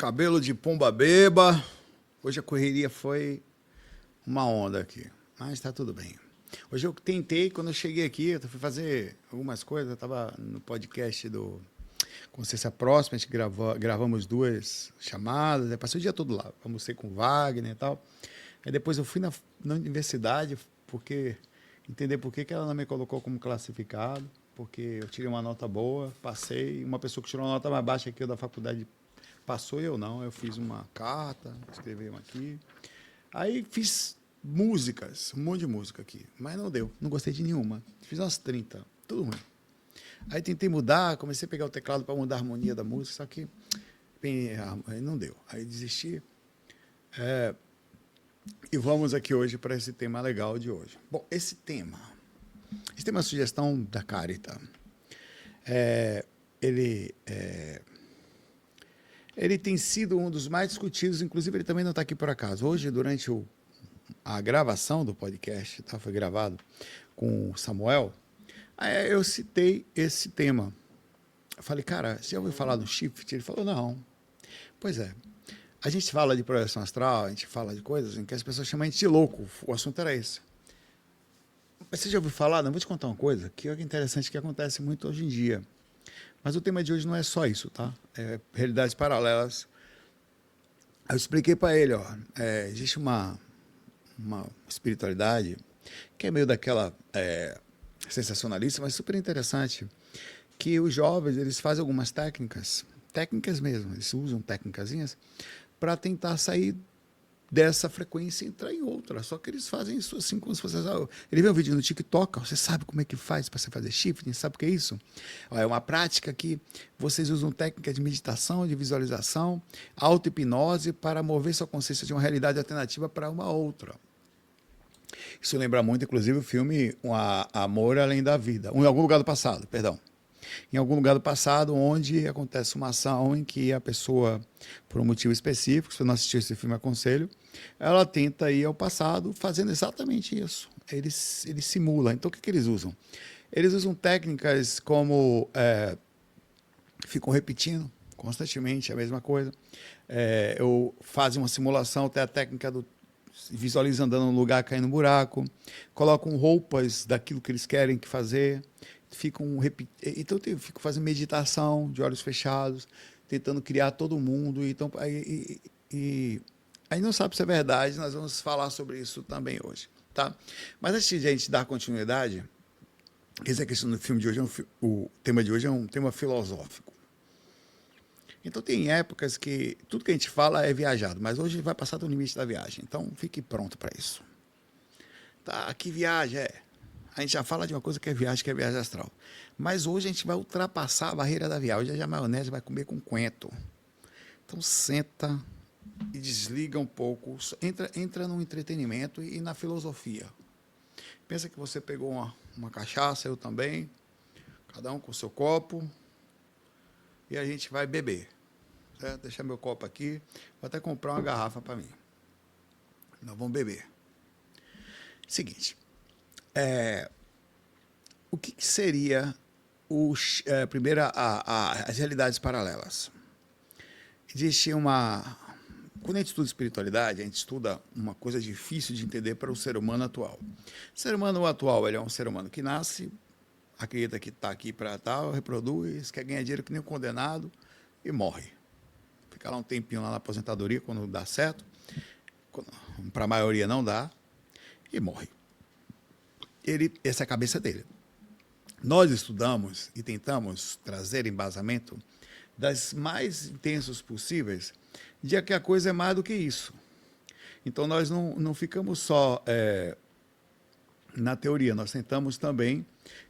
Cabelo de pomba beba. Hoje a correria foi uma onda aqui, mas tá tudo bem. Hoje eu tentei, quando eu cheguei aqui, eu fui fazer algumas coisas, eu estava no podcast do Consciência Próxima, a gente gravamos duas chamadas, aí passei o dia todo lá, almocei com o Wagner e tal. Aí depois eu fui na universidade, porque entender por que ela não me colocou como classificado, porque eu tirei uma nota boa, passei, uma pessoa que tirou uma nota mais baixa que eu da faculdade passou e eu não. Eu fiz uma carta, escrevi uma aqui. Aí fiz músicas, um monte de música aqui, mas não deu, não gostei de nenhuma. Fiz umas 30, tudo ruim. Aí tentei mudar, comecei a pegar o teclado para mudar a harmonia da música, só que aí não deu. Aí desisti. E vamos aqui hoje para esse tema legal de hoje. Bom, esse tema é uma sugestão da Carita. Ele tem sido um dos mais discutidos, inclusive ele também não está aqui por acaso. Hoje, durante a gravação do podcast, tá? Foi gravado com o Samuel, aí eu citei esse tema. Eu falei, cara, você já ouviu falar do shift? Ele falou, não. Pois é. A gente fala de projeção astral, a gente fala de coisas em que as pessoas chamam a gente de louco. O assunto era esse. Mas você já ouviu falar? Não, vou te contar uma coisa que é interessante, que acontece muito hoje em dia. Mas o tema de hoje não é só isso, tá? É realidades paralelas. Eu expliquei para ele, ó, existe uma espiritualidade que é meio daquela sensacionalista, mas super interessante, que os jovens eles fazem algumas técnicas mesmo, eles usam técnicazinhas para tentar sair dessa frequência e entrar em outra. Só que eles fazem isso assim como se fosse... Ele vê um vídeo no TikTok, você sabe como é que faz para você fazer shifting? Sabe o que é isso? É uma prática que vocês usam técnica de meditação, de visualização, auto-hipnose para mover sua consciência de uma realidade alternativa para uma outra. Isso lembra muito, inclusive, o filme Amor Além da Vida. Em algum lugar do passado, perdão. Em algum lugar do passado, onde acontece uma ação em que a pessoa, por um motivo específico, se você não assistiu esse filme, aconselho, ela tenta ir ao passado fazendo exatamente isso. Eles simulam. Então, o que eles usam? Eles usam técnicas como... ficam repetindo constantemente a mesma coisa. Fazem uma simulação, tem a técnica do visualiza andando num lugar, caindo no buraco, colocam roupas daquilo que eles querem fazer, então eu fico fazendo meditação de olhos fechados, tentando criar todo mundo, então aí não sabe se é verdade, nós vamos falar sobre isso também hoje, tá? Mas antes de a gente dar continuidade, essa questão do filme de hoje, o tema de hoje é um tema filosófico. Então tem épocas que tudo que a gente fala é viajado, mas hoje vai passar do limite da viagem. Então fique pronto para isso. Tá, que viagem é? A gente já fala de uma coisa que é viagem astral. Mas hoje a gente vai ultrapassar a barreira da viagem. Hoje a maionese vai comer com coentro. Então senta e desliga um pouco. Entra no entretenimento e na filosofia. Pensa que você pegou uma cachaça, eu também. Cada um com o seu copo. E a gente vai beber. Certo? Deixar meu copo aqui. Vou até comprar uma garrafa para mim. Nós vamos beber. Seguinte. O que seria primeiro as realidades paralelas? Existe quando a gente estuda espiritualidade, a gente estuda uma coisa difícil de entender para o ser humano atual. O ser humano atual ele é um ser humano que nasce, acredita que está aqui para tal, reproduz, quer ganhar dinheiro que nem um condenado e morre. Fica lá um tempinho lá na aposentadoria, quando dá certo, para a maioria não dá, e morre. Essa é a cabeça dele. Nós estudamos e tentamos trazer embasamento das mais intensos possíveis, de que a coisa é mais do que isso. Então nós não ficamos só na teoria, nós tentamos também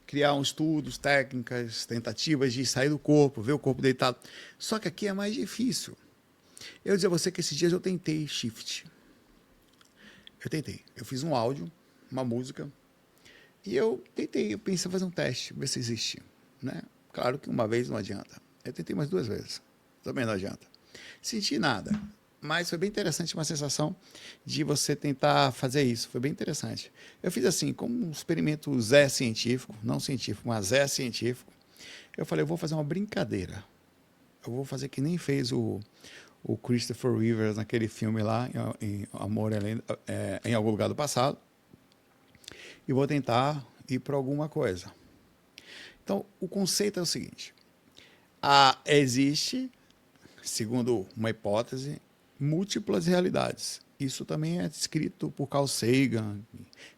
criar estudos, técnicas, tentativas de sair do corpo, ver o corpo deitado. Só que aqui é mais difícil. Eu dizia a você que esses dias eu tentei shift. Eu fiz um áudio, uma música, e eu pensei em fazer um teste, ver se existe. Né? Claro que uma vez não adianta. Eu tentei mais 2 vezes, também não adianta. Senti nada, mas foi bem interessante uma sensação de você tentar fazer isso, foi bem interessante. Eu fiz assim, como um experimento Zé científico, não científico, mas Zé científico, eu falei, eu vou fazer uma brincadeira. Eu vou fazer que nem fez o o Christopher Rivers naquele filme lá, em Amor em Algum Lugar do Passado, e vou tentar ir para alguma coisa. Então, o conceito é o seguinte: existe, segundo uma hipótese, múltiplas realidades. Isso também é descrito por Carl Sagan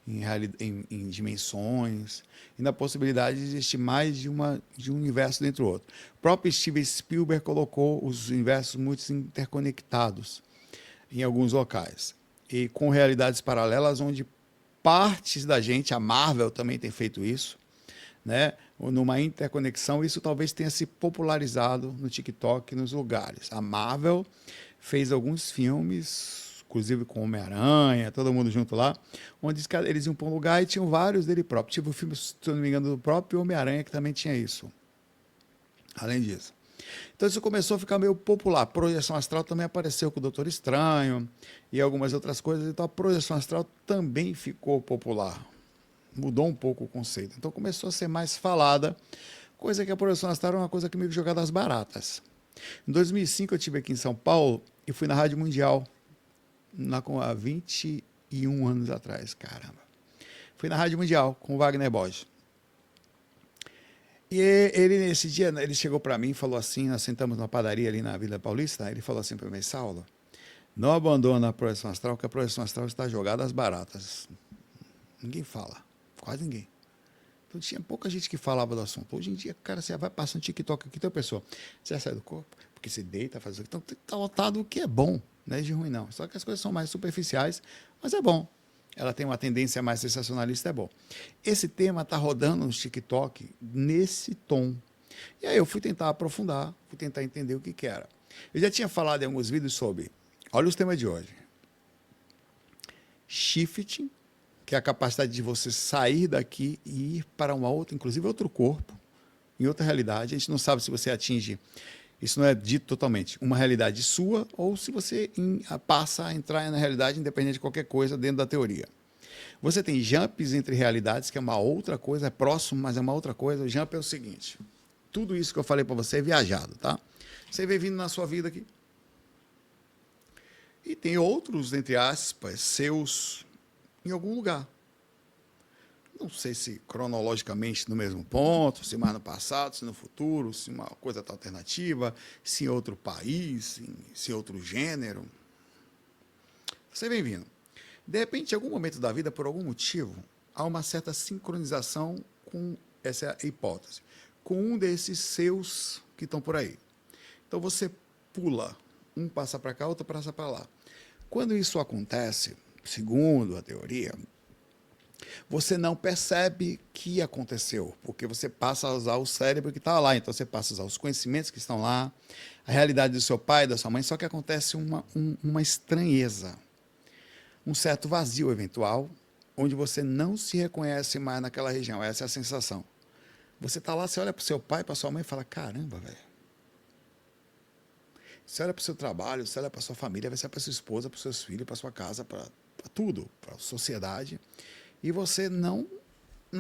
em dimensões e na possibilidade de existir mais de um universo dentro do outro. O próprio Steven Spielberg colocou os universos muito interconectados em alguns locais e com realidades paralelas onde partes da gente, a Marvel também tem feito isso, né? Numa interconexão, isso talvez tenha se popularizado no TikTok, nos lugares. A Marvel fez alguns filmes, inclusive com Homem-Aranha, todo mundo junto lá, onde eles iam para um lugar e tinham vários dele próprio. Tipo o filme, se eu não me engano, do próprio Homem-Aranha, que também tinha isso. Além disso. Então isso começou a ficar meio popular. A projeção astral também apareceu com o Doutor Estranho e algumas outras coisas. Então a projeção astral também ficou popular. Mudou um pouco o conceito. Então começou a ser mais falada, coisa que a projeção astral era uma coisa que meio jogada às baratas. Em 2005 eu estive aqui em São Paulo e fui na Rádio Mundial, há 21 anos atrás, caramba. Fui na Rádio Mundial com o Wagner Borges. E ele, nesse dia, ele chegou para mim e falou assim, nós sentamos numa padaria ali na Vila Paulista, ele falou assim para mim: Saulo, não abandona a projeção astral, porque a projeção astral está jogada às baratas. Ninguém fala, quase ninguém. Então tinha pouca gente que falava do assunto. Hoje em dia, cara, você vai passando TikTok aqui, tem uma pessoa, você já sai do corpo, porque você deita, faz isso. Então está lotado o que é bom, não é de ruim não. Só que as coisas são mais superficiais, mas é bom. Ela tem uma tendência mais sensacionalista, é bom. Esse tema está rodando no TikTok nesse tom. E aí eu fui tentar aprofundar, fui tentar entender o que era. Eu já tinha falado em alguns vídeos sobre, olha os temas de hoje. Shifting, que é a capacidade de você sair daqui e ir para uma outra, inclusive outro corpo, em outra realidade. A gente não sabe se você atinge, isso não é dito totalmente, uma realidade sua ou se você passa a entrar na realidade independente de qualquer coisa dentro da teoria. Você tem jumps entre realidades, que é uma outra coisa, é próximo, mas é uma outra coisa. O jump é o seguinte: tudo isso que eu falei para você é viajado, tá? Você vem vindo na sua vida aqui. E tem outros, entre aspas, seus em algum lugar. Não sei se cronologicamente no mesmo ponto, se mais no passado, se no futuro, se uma coisa tá alternativa, se em outro país, se em outro gênero. Você vem vindo. De repente, em algum momento da vida, por algum motivo, há uma certa sincronização com essa hipótese, com um desses seus que estão por aí. Então você pula, um passa para cá, outro passa para lá. Quando isso acontece, segundo a teoria, você não percebe que aconteceu, porque você passa a usar o cérebro que está lá, então você passa a usar os conhecimentos que estão lá, a realidade do seu pai, da sua mãe, só que acontece uma estranheza, um certo vazio eventual, onde você não se reconhece mais naquela região. Essa é a sensação. Você está lá, você olha para o seu pai, para sua mãe e fala: caramba, velho. Você olha para o seu trabalho, você olha para a sua família, você olha para a sua esposa, para os seus filhos, para a sua casa, para tudo, para a sociedade, e você não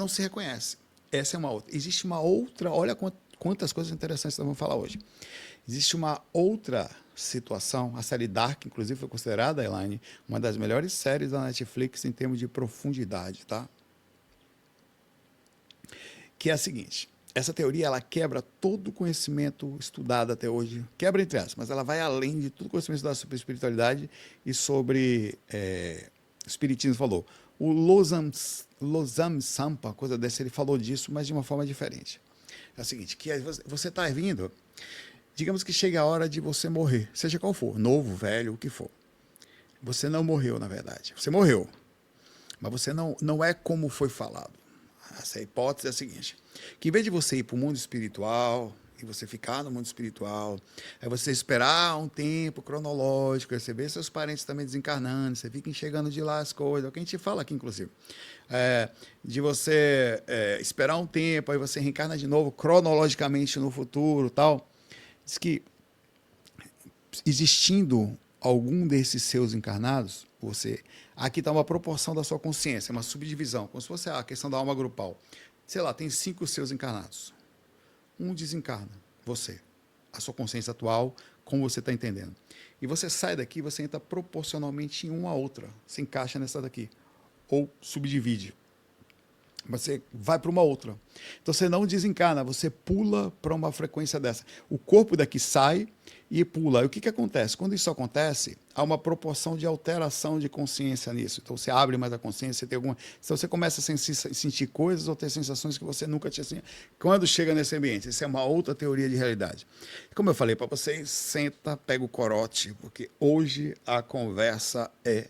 se reconhece. Essa é uma outra. Existe uma outra, olha quantas coisas interessantes nós vamos falar hoje. Existe uma outra situação, a série Dark, inclusive, foi considerada, Elaine, uma das melhores séries da Netflix em termos de profundidade, tá? Que é a seguinte: essa teoria, ela quebra todo o conhecimento estudado até hoje, quebra entre aspas, mas ela vai além de todo o conhecimento estudado sobre espiritualidade e sobre espiritismo. Falou. O Losam Sampa, coisa dessa, ele falou disso, mas de uma forma diferente. É o seguinte, que você está vindo, digamos que chega a hora de você morrer, seja qual for, novo, velho, o que for. Você não morreu, na verdade. Você morreu, mas você não é como foi falado. Essa hipótese é a seguinte: que em vez de você ir para o mundo espiritual e você ficar no mundo espiritual, é você esperar um tempo cronológico, você vê seus parentes também desencarnando, você fica enxergando de lá as coisas, é o que a gente fala aqui, inclusive. De você esperar um tempo, aí você reencarna de novo cronologicamente no futuro, tal. Diz que existindo algum desses seus encarnados, aqui está uma proporção da sua consciência, uma subdivisão, como se fosse a questão da alma grupal. Sei lá, tem 5 seus encarnados. Um desencarna, você, a sua consciência atual, como você está entendendo. E você sai daqui, você entra proporcionalmente em uma outra. Se encaixa nessa daqui. Ou subdivide. Você vai para uma outra. Então você não desencarna, você pula para uma frequência dessa. O corpo daqui sai e pula. E o que, que acontece? Quando isso acontece, há uma proporção de alteração de consciência nisso. Então você abre mais a consciência, você tem alguma. Então você começa a sentir coisas ou ter sensações que você nunca tinha sentido. Quando chega nesse ambiente, isso é uma outra teoria de realidade. Como eu falei para vocês, senta, pega o corote, porque hoje a conversa é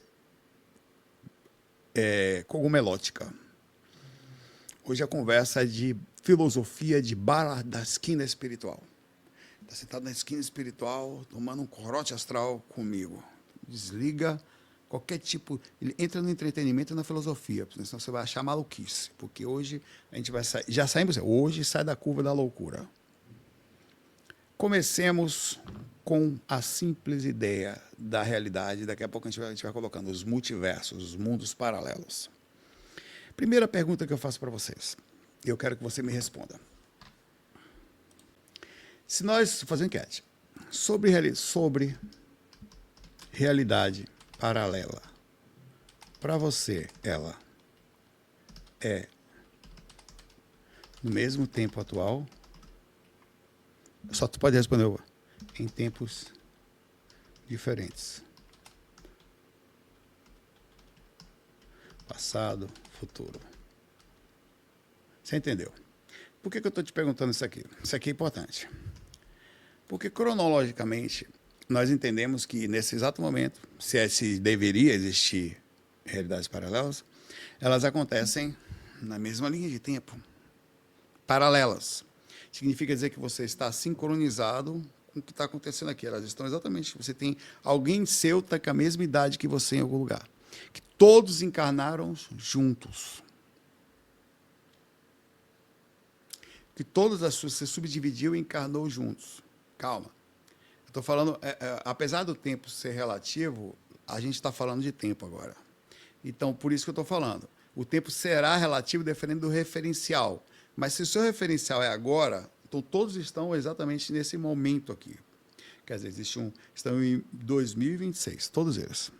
cogumelótica. Hoje a conversa é de filosofia de bar da esquina espiritual. Está sentado na esquina espiritual, tomando um corote astral comigo. Desliga qualquer tipo... Ele entra no entretenimento e na filosofia, senão você vai achar maluquice. Porque hoje a gente vai sair... Já saímos... Hoje sai da curva da loucura. Comecemos com a simples ideia da realidade. Daqui a pouco a gente vai colocando os multiversos, os mundos paralelos. Primeira pergunta que eu faço para vocês. Eu quero que você me responda. Se nós fazemos enquete sobre realidade paralela, para você, ela é no mesmo tempo atual? Só tu pode responder em tempos diferentes. Passado, futuro. Você entendeu? Por que eu estou te perguntando isso aqui? Isso aqui é importante. Porque, cronologicamente, nós entendemos que, nesse exato momento, se deveria existir realidades paralelas, elas acontecem na mesma linha de tempo. Paralelas. Significa dizer que você está sincronizado com o que está acontecendo aqui. Elas estão exatamente... Você tem alguém seu que está com a mesma idade que você em algum lugar. Que todos encarnaram juntos. Que todas as suas se subdividiu e encarnou juntos. Calma. Eu estou falando, apesar do tempo ser relativo, a gente está falando de tempo agora. Então, por isso que eu estou falando. O tempo será relativo dependendo do referencial. Mas se o seu referencial é agora, então todos estão exatamente nesse momento aqui. Quer dizer, estão em 2026, todos eles.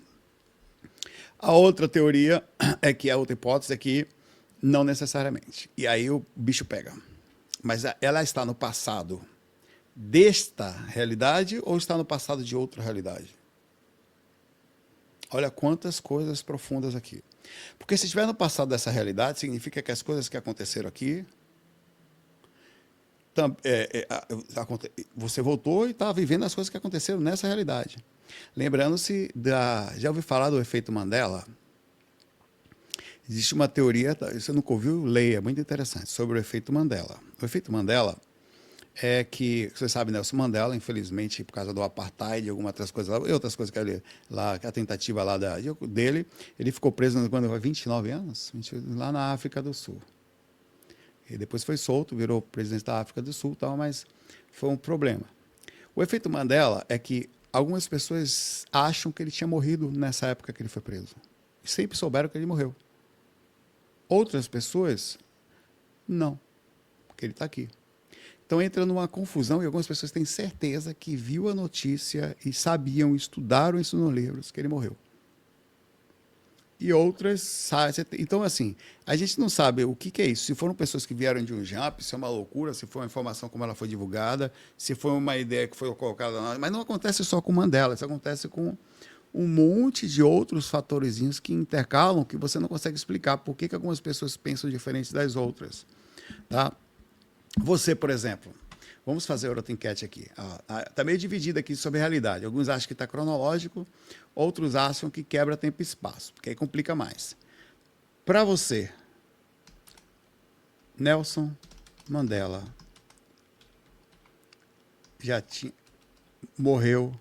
A outra teoria é que a outra hipótese é que não necessariamente. E aí o bicho pega. Mas ela está no passado desta realidade ou está no passado de outra realidade? Olha quantas coisas profundas aqui. Porque se estiver no passado dessa realidade, significa que as coisas que aconteceram aqui... você voltou e está vivendo as coisas que aconteceram nessa realidade. Lembrando-se já ouviu falar do efeito Mandela? Existe uma teoria, você nunca ouviu? Leia, muito interessante, sobre o efeito Mandela. O efeito Mandela é que, você sabe, Nelson Mandela, infelizmente, por causa do apartheid e algumas outras coisas lá, e outras coisas que ele, lá, a tentativa lá dele, ele ficou preso quando ele 29 anos, lá na África do Sul. E depois foi solto, virou presidente da África do Sul, tal, mas foi um problema. O efeito Mandela é que algumas pessoas acham que ele tinha morrido nessa época que ele foi preso. E sempre souberam que ele morreu. Outras pessoas, não, porque ele está aqui. Então entra numa confusão e algumas pessoas têm certeza que viu a notícia e sabiam, estudaram isso nos livros, que ele morreu. E outras... Então, assim, a gente não sabe o que é isso. Se foram pessoas que vieram de um jump, se é uma loucura, se foi uma informação como ela foi divulgada, se foi uma ideia que foi colocada lá. Mas não acontece só com Mandela, isso acontece com um monte de outros fatorezinhos que intercalam, que você não consegue explicar por que algumas pessoas pensam diferente das outras. Tá? Você, por exemplo... Vamos fazer outra enquete aqui. Está meio dividida aqui sobre a realidade. Alguns acham que está cronológico, outros acham que quebra tempo e espaço, porque aí complica mais. Para você, Nelson Mandela morreu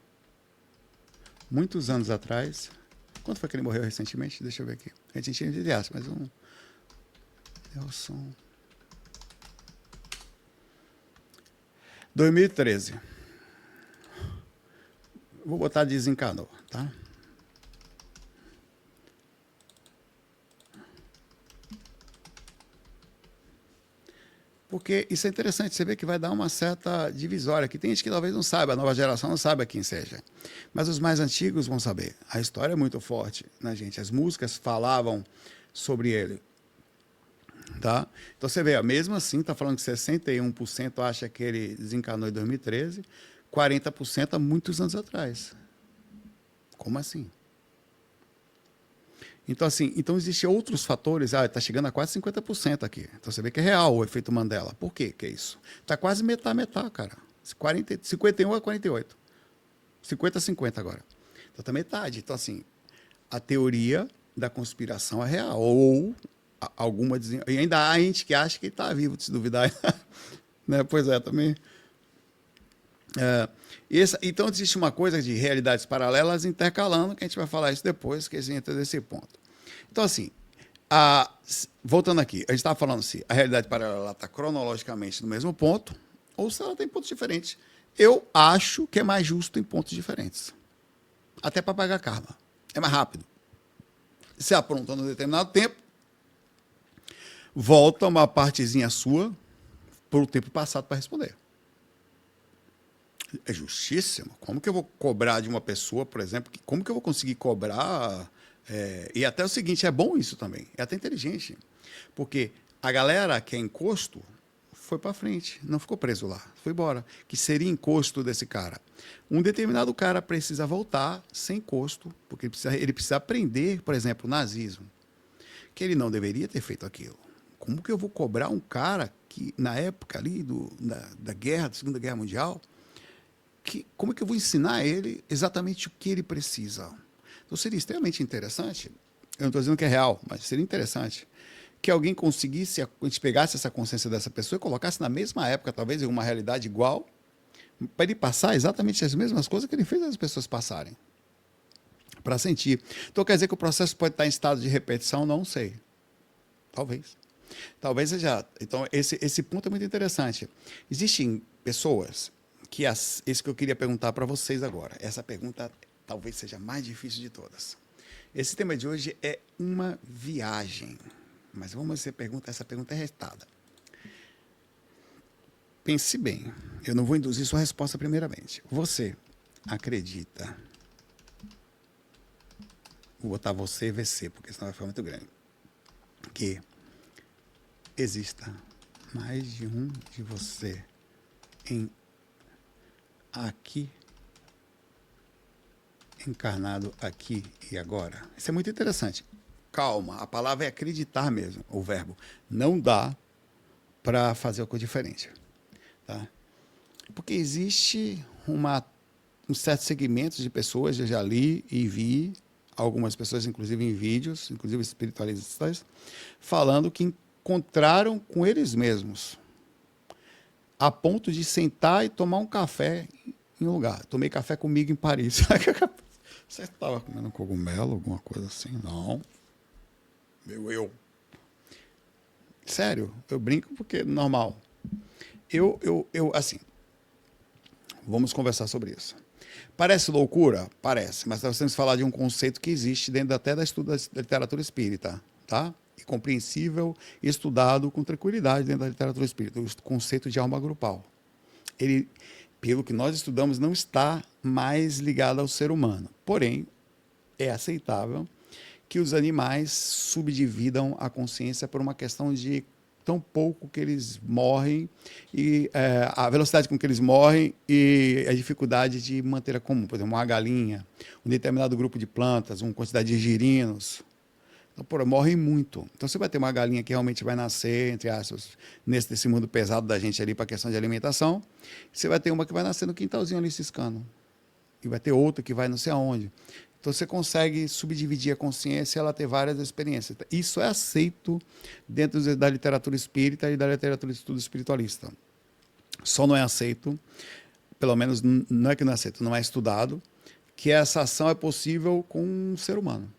muitos anos atrás. Quando foi que ele morreu recentemente? Deixa eu ver aqui. Recentemente, aliás, mas Nelson... 2013. Vou botar desencanou, tá? Porque isso é interessante, você vê que vai dar uma certa divisória, que tem gente que talvez não saiba, a nova geração não saiba quem seja. Mas os mais antigos vão saber. A história é muito forte na gente. As músicas falavam sobre ele. Tá? Então você vê, mesmo assim, está falando que 61% acha que ele desencarnou em 2013, 40% há muitos anos atrás. Como assim? Então, assim, então existem outros fatores. Está chegando a quase 50% aqui. Então você vê que é real o efeito Mandela. Por quê que é isso? Está quase metade, cara. 51 a 48. 50 a 50 agora. Então está metade. Então, assim, a teoria da conspiração é real. Ou alguma. E ainda há gente que acha que está vivo, se duvidar. Né? Pois é, também. Então, existe uma coisa de realidades paralelas intercalando, que a gente vai falar isso depois, que a gente entra nesse ponto. Então, assim, voltando aqui, a gente estava falando se a realidade paralela está cronologicamente no mesmo ponto, ou se ela tem pontos diferentes. Eu acho que é mais justo em pontos diferentes. Até para pagar karma. É mais rápido. Se apronta num determinado tempo, volta uma partezinha sua para o tempo passado para responder. É justíssimo. Como que eu vou cobrar de uma pessoa, por exemplo, como que eu vou conseguir cobrar? E até o seguinte, é bom isso também, é até inteligente, porque a galera que é encosto foi para frente, não ficou preso lá, foi embora, que seria encosto desse cara. Um determinado cara precisa voltar sem encosto, porque ele precisa aprender, por exemplo, o nazismo, que ele não deveria ter feito aquilo. Como que eu vou cobrar um cara que, na época ali da guerra, da Segunda Guerra Mundial, como é que eu vou ensinar a ele exatamente o que ele precisa? Então seria extremamente interessante, eu não estou dizendo que é real, mas seria interessante que alguém conseguisse, a gente pegasse essa consciência dessa pessoa e colocasse na mesma época, talvez em uma realidade igual, para ele passar exatamente as mesmas coisas que ele fez as pessoas passarem, para sentir. Então quer dizer que o processo pode estar em estado de repetição? Não sei. Talvez. Talvez seja. Então esse ponto é muito interessante. Existem pessoas isso que eu queria perguntar para vocês agora. Essa pergunta talvez seja a mais difícil de todas. Esse tema de hoje é uma viagem. Mas vamos ver essa pergunta é retada. Pense bem. Eu não vou induzir sua resposta primeiramente. Você acredita? Vou botar você e VC, porque senão vai ficar muito grande. Que exista mais de um de você aqui, encarnado aqui e agora. Isso é muito interessante. Calma, a palavra é acreditar mesmo, o verbo. Não dá para fazer algo diferente. Tá? Porque existe um certo segmento de pessoas, eu já li e vi, algumas pessoas, inclusive em vídeos, inclusive espiritualistas, falando que encontraram com eles mesmos, a ponto de sentar e tomar um café em um lugar. Tomei café comigo em Paris. Você estava comendo cogumelo, alguma coisa assim? Não. Eu. Sério, eu brinco porque é normal. Assim, vamos conversar sobre isso. Parece loucura? Parece, mas nós temos que falar de um conceito que existe dentro até da literatura espírita, tá? E compreensível e estudado com tranquilidade dentro da literatura espírita, o conceito de alma grupal. Ele, pelo que nós estudamos, não está mais ligado ao ser humano. Porém, é aceitável que os animais subdividam a consciência por uma questão de tão pouco que eles morrem e a velocidade com que eles morrem e a dificuldade de manter a comum. Por exemplo, uma galinha, um determinado grupo de plantas, uma quantidade de girinos. Então, morrem muito. Então, você vai ter uma galinha que realmente vai nascer, entre aspas, nesse mundo pesado da gente ali para a questão de alimentação. Você vai ter uma que vai nascer no quintalzinho ali ciscando. E vai ter outra que vai não sei aonde. Então, você consegue subdividir a consciência e ela ter várias experiências. Isso é aceito dentro da literatura espírita e da literatura de estudo espiritualista. Só não é aceito, pelo menos não é que não é aceito, não é estudado, que essa ação é possível com um ser humano,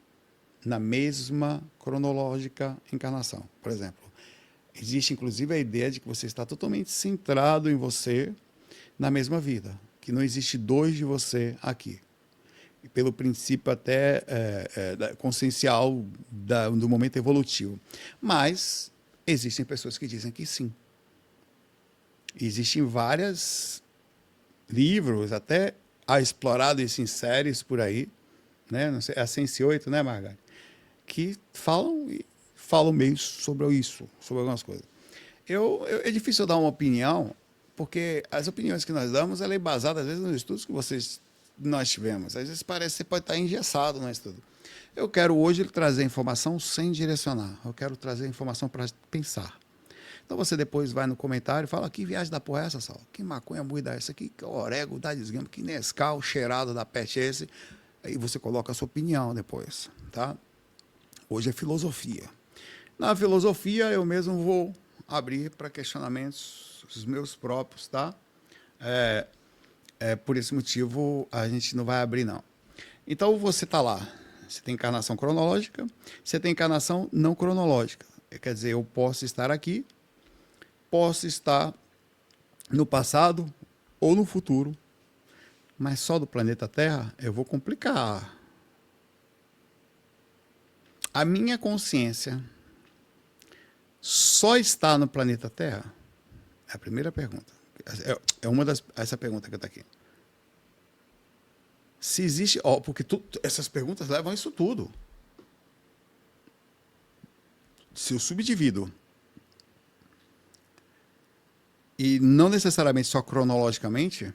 na mesma cronológica encarnação. Por exemplo, existe inclusive a ideia de que você está totalmente centrado em você na mesma vida, que não existe dois de você aqui. Pelo princípio até consciencial do momento evolutivo. Mas existem pessoas que dizem que sim. Existem vários livros, até explorado isso em séries por aí, né? Não sei, a Sense 8, né, Margarida? Que falam meio sobre isso, sobre algumas coisas. É difícil eu dar uma opinião, porque as opiniões que nós damos, ela é baseada, às vezes, nos estudos que nós tivemos. Às vezes parece que você pode estar engessado no estudo. Eu quero hoje trazer informação sem direcionar. Eu quero trazer informação para pensar. Então você depois vai no comentário e fala: que viagem da porra é essa, Sal? Que maconha moída é essa? Que orégano da desgrama? Que Nescau cheirado da peste é esse? Aí você coloca a sua opinião depois, tá? Hoje é filosofia. Na filosofia, eu mesmo vou abrir para questionamentos os meus próprios, tá? Por esse motivo, a gente não vai abrir, não. Então, você está lá. Você tem encarnação cronológica, você tem encarnação não cronológica. Quer dizer, eu posso estar aqui, posso estar no passado ou no futuro, mas só do planeta Terra eu vou complicar. A minha consciência só está no planeta Terra? É a primeira pergunta. Essa pergunta que está aqui. Se existe, porque essas perguntas levam a isso tudo. Se eu subdivido, e não necessariamente só cronologicamente,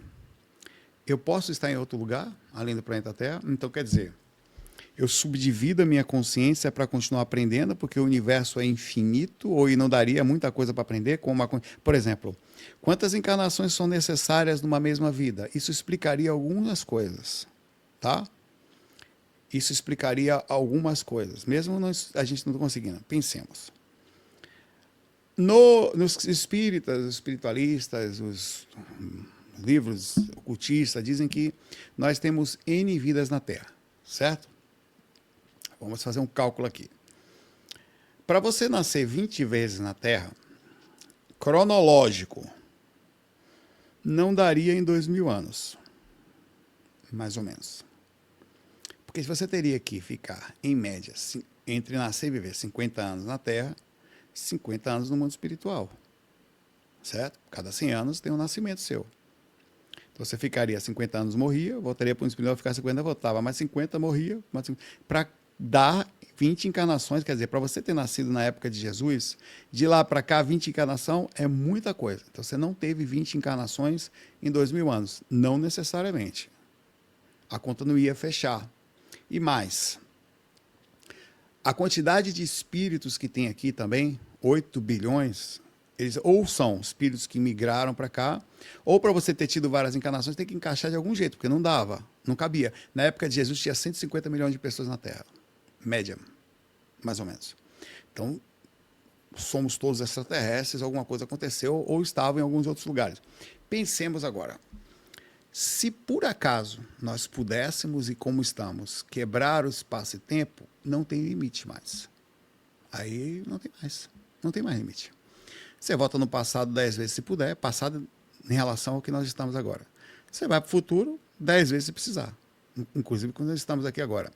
eu posso estar em outro lugar, além do planeta Terra. Então, quer dizer, eu subdivido a minha consciência para continuar aprendendo, porque o universo é infinito, ou não daria muita coisa para aprender. Por exemplo, quantas encarnações são necessárias numa mesma vida? Isso explicaria algumas coisas, tá? Isso explicaria algumas coisas, mesmo a gente não conseguindo. Pensemos. Nos espíritas, os espiritualistas, os livros ocultistas dizem que nós temos N vidas na Terra, certo? Vamos fazer um cálculo aqui. Para você nascer 20 vezes na Terra, cronológico, não daria em 2000 anos, mais ou menos. Porque você teria que ficar, em média, entre nascer e viver 50 anos na Terra, 50 anos no mundo espiritual, certo? Cada 100 anos tem um nascimento seu. Então você ficaria 50 anos, morria, voltaria para o mundo espiritual, ficar 50, voltava, mais 50, morria, para dar 20 encarnações, quer dizer, para você ter nascido na época de Jesus, de lá para cá, 20 encarnações é muita coisa. Então você não teve 20 encarnações em 2000 anos, não necessariamente. A conta não ia fechar. E mais, a quantidade de espíritos que tem aqui também, 8 bilhões, eles ou são espíritos que migraram para cá, ou para você ter tido várias encarnações, tem que encaixar de algum jeito, porque não dava, não cabia. Na época de Jesus tinha 150 milhões de pessoas na Terra, média, mais ou menos. Então, somos todos extraterrestres, alguma coisa aconteceu, ou estavam em alguns outros lugares. Pensemos agora. Se por acaso nós pudéssemos, e como estamos, quebrar o espaço e tempo, não tem limite mais. Aí não tem mais. Não tem mais limite. Você volta no passado 10 vezes se puder, passado em relação ao que nós estamos agora. Você vai para o futuro 10 vezes se precisar. Inclusive quando nós estamos aqui agora.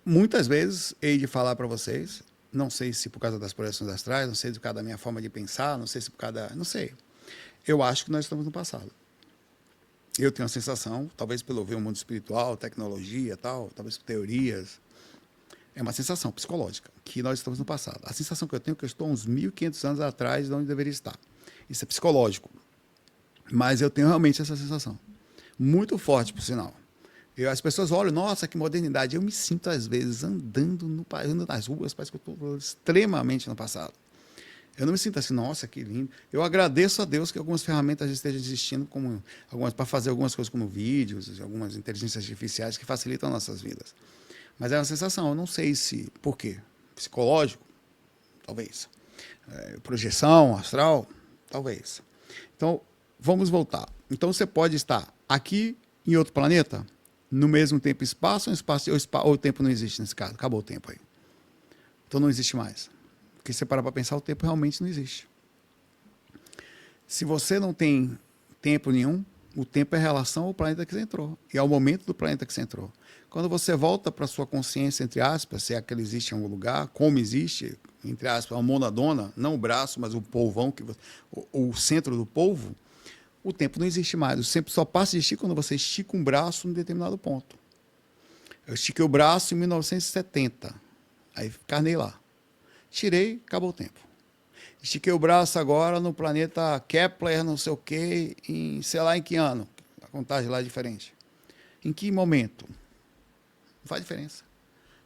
Muitas vezes, hei de falar para vocês, não sei se por causa das projeções astrais, não sei se por causa da minha forma de pensar, não sei se por causa da... Não sei. Eu acho que nós estamos no passado. Eu tenho a sensação, talvez pelo ver o mundo espiritual, tecnologia, tal, talvez por teorias, é uma sensação psicológica, que nós estamos no passado. A sensação que eu tenho é que eu estou uns 1.500 anos atrás de onde deveria estar. Isso é psicológico. Mas eu tenho realmente essa sensação. Muito forte, por sinal. As pessoas olham, nossa, que modernidade. Eu me sinto, às vezes, andando nas ruas, parece que eu estou extremamente no passado. Eu não me sinto assim, nossa, que lindo. Eu agradeço a Deus que algumas ferramentas estejam existindo para fazer algumas coisas como vídeos, algumas inteligências artificiais que facilitam nossas vidas. Mas é uma sensação, eu não sei se... Por quê? Psicológico? Talvez. Projeção astral? Talvez. Então, vamos voltar. Então, você pode estar aqui em outro planeta, no mesmo tempo e espaço, ou o tempo não existe nesse caso? Acabou o tempo aí. Então, não existe mais. Porque se você parar para pensar, o tempo realmente não existe. Se você não tem tempo nenhum, O tempo é relação ao planeta que você entrou e ao momento do planeta que você entrou. Quando você volta para a sua consciência, entre aspas, se é que ela existe em algum lugar, como existe, entre aspas, a monadona, não o braço, mas o polvão, o centro do polvo, o tempo não existe mais. O tempo só passa a existir quando você estica um braço em determinado ponto. Eu estiquei o braço em 1970, aí carnei lá. Tirei, acabou o tempo. Estiquei o braço agora no planeta Kepler, não sei o quê, em sei lá em que ano. A contagem lá é diferente. Em que momento? Não faz diferença.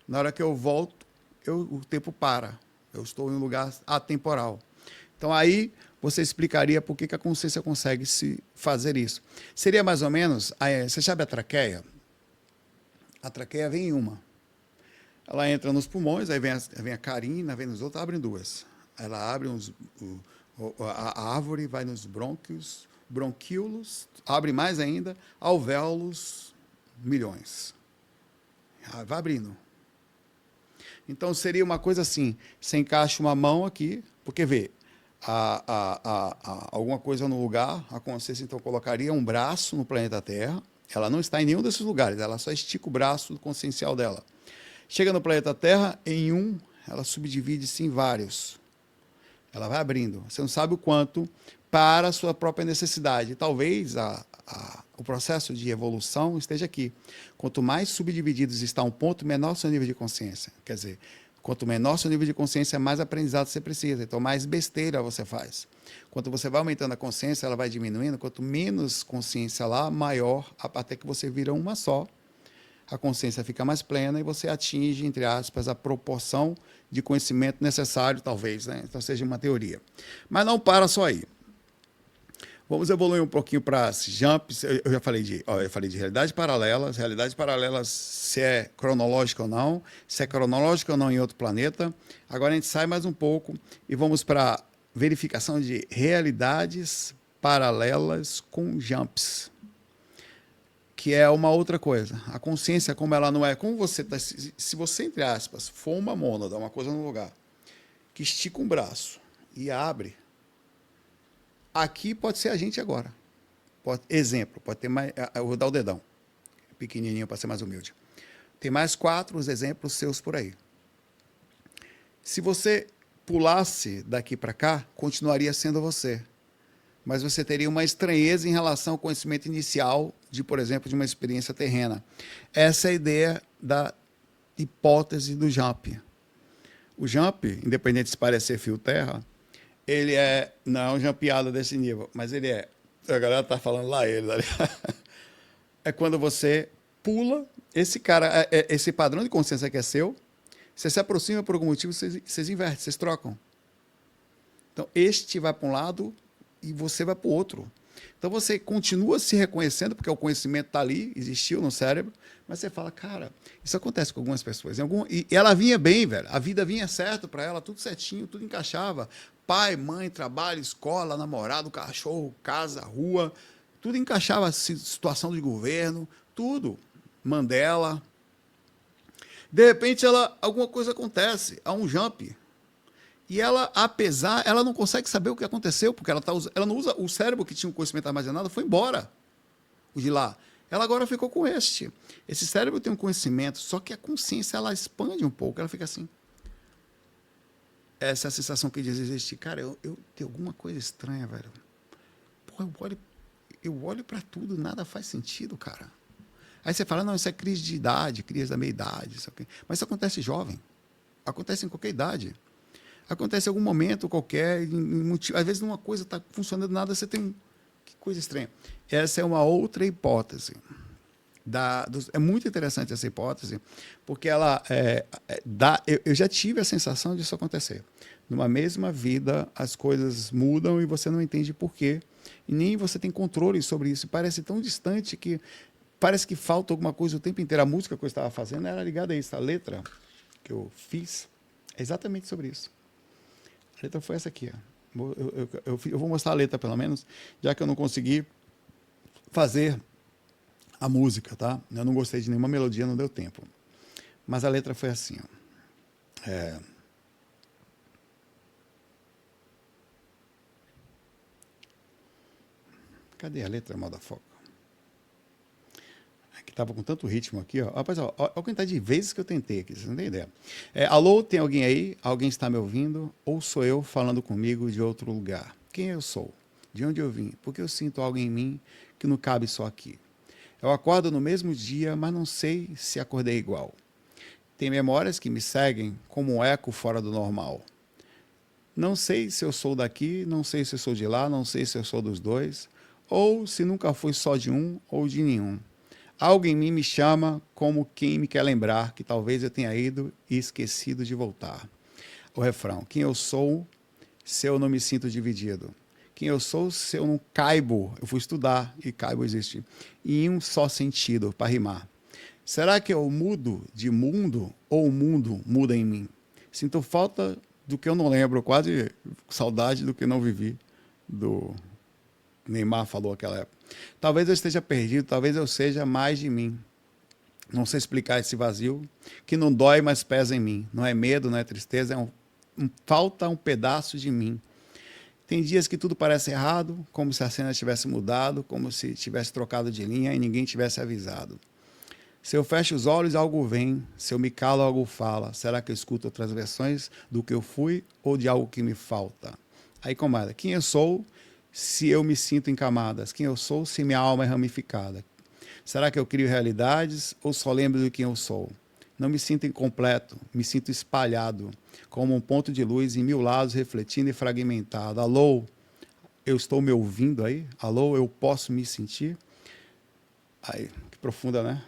Na hora que eu volto, o tempo para. Eu estou em um lugar atemporal. Então aí você explicaria por que a consciência consegue se fazer isso. Seria mais ou menos, você sabe a traqueia? A traqueia vem em uma. Ela entra nos pulmões, aí vem a carina, vem nos outros, abrem duas. Ela abre a árvore, vai nos brônquios, bronquíolos, abre mais ainda, alvéolos, milhões. Vai abrindo. Então seria uma coisa assim: você encaixa uma mão aqui, porque vê, alguma coisa no lugar, a consciência então colocaria um braço no planeta Terra. Ela não está em nenhum desses lugares, ela só estica o braço consciencial dela. Chega no planeta Terra, em um, ela subdivide-se em vários. Ela vai abrindo. Você não sabe o quanto para a sua própria necessidade. Talvez o processo de evolução esteja aqui. Quanto mais subdivididos está um ponto, menor seu nível de consciência. Quer dizer, quanto menor seu nível de consciência, mais aprendizado você precisa. Então, mais besteira você faz. Quanto você vai aumentando a consciência, ela vai diminuindo. Quanto menos consciência lá, maior, até que você vira uma só. A consciência fica mais plena e você atinge, entre aspas, a proporção de conhecimento necessário, talvez, né? Então seja uma teoria. Mas não para só aí. Vamos evoluir um pouquinho para as jumps. Eu já falei de realidades paralelas, se é cronológica ou não, se é cronológica ou não em outro planeta. Agora a gente sai mais um pouco e vamos para verificação de realidades paralelas com jumps, que é uma outra coisa. A consciência, como ela não é... Como você tá, se você, entre aspas, for uma mônada, uma coisa no lugar, que estica um braço e abre, aqui pode ser a gente agora. Exemplo, pode ter mais... Eu vou dar o dedão, pequenininho para ser mais humilde. Tem mais 4 exemplos seus por aí. Se você pulasse daqui para cá, continuaria sendo você. Mas você teria uma estranheza em relação ao conhecimento inicial de, por exemplo, de uma experiência terrena. Essa é a ideia da hipótese do jump. O jump, independente se parecer fio-terra, ele não é um jumpeado desse nível, mas ele é... A galera tá falando lá, ele. É quando você pula, esse cara, esse padrão de consciência que é seu, você se aproxima por algum motivo, vocês invertem, vocês trocam. Então, este vai para um lado e você vai para o outro. Então você continua se reconhecendo, porque o conhecimento está ali, existiu no cérebro, mas você fala, cara, isso acontece com algumas pessoas. E ela vinha bem, velho. A vida vinha certo para ela, tudo certinho, tudo encaixava. Pai, mãe, trabalho, escola, namorado, cachorro, casa, rua, tudo encaixava, situação de governo, tudo. Mandela. De repente, alguma coisa acontece, há um jump. E ela, ela não consegue saber o que aconteceu, porque ela não usa o cérebro que tinha um conhecimento armazenado, foi embora, o de lá. Ela agora ficou com este. Esse cérebro tem um conhecimento, só que a consciência, ela expande um pouco, ela fica assim. Essa é a sensação que diz existir. Cara, eu tenho alguma coisa estranha, velho. Pô, eu olho para tudo, nada faz sentido, cara. Aí você fala, não, isso é crise de idade, crise da meia-idade, mas isso acontece jovem. Acontece em qualquer idade. Acontece em algum momento qualquer, às vezes uma coisa está funcionando nada, você tem que coisa estranha. Essa é uma outra hipótese. É muito interessante essa hipótese, porque ela eu já tive a sensação disso acontecer. Numa mesma vida, as coisas mudam e você não entende por quê. E nem você tem controle sobre isso. Parece tão distante que parece que falta alguma coisa o tempo inteiro. A música que eu estava fazendo era ligada a isso. A letra que eu fiz é exatamente sobre isso. A letra foi essa aqui. Ó. Eu vou mostrar a letra, pelo menos, já que eu não consegui fazer a música, tá? Eu não gostei de nenhuma melodia, não deu tempo. Mas a letra foi assim, ó. Cadê a letra, motherfucker? que estava com tanto ritmo aqui, ó. Rapaz, ó, olha a quantidade de vezes que eu tentei aqui, você não tem ideia. Alô, tem alguém aí? Alguém está me ouvindo? Ou sou eu falando comigo de outro lugar? Quem eu sou? De onde eu vim? Porque eu sinto algo em mim que não cabe só aqui. Eu acordo no mesmo dia, mas não sei se acordei igual. Tem memórias que me seguem como um eco fora do normal. Não sei se eu sou daqui, não sei se eu sou de lá, não sei se eu sou dos dois, ou se nunca fui só de um ou de nenhum. Algo em mim me chama como quem me quer lembrar que talvez eu tenha ido e esquecido de voltar. O refrão: quem eu sou se eu não me sinto dividido? Quem eu sou se eu não caibo? Eu fui estudar e caibo existe. Em um só sentido, para rimar. Será que eu mudo de mundo ou o mundo muda em mim? Sinto falta do que eu não lembro, quase saudade do que não vivi. Do Neymar falou aquela época. Talvez eu esteja perdido, talvez eu seja mais de mim. Não sei explicar esse vazio que não dói, mas pesa em mim. Não é medo, não é tristeza, falta um pedaço de mim. Tem dias que tudo parece errado, como se a cena tivesse mudado, como se tivesse trocado de linha e ninguém tivesse avisado. Se eu fecho os olhos, algo vem. Se eu me calo, algo fala. Será que eu escuto outras versões do que eu fui ou de algo que me falta? Aí, comadre, quem eu sou se eu me sinto em camadas? Quem eu sou se minha alma é ramificada? Será que eu crio realidades ou só lembro de quem eu sou? Não me sinto incompleto, me sinto espalhado, como um ponto de luz em mil lados, refletindo e fragmentado. Alô, eu estou me ouvindo aí? Alô, eu posso me sentir? Aí, que profunda, né?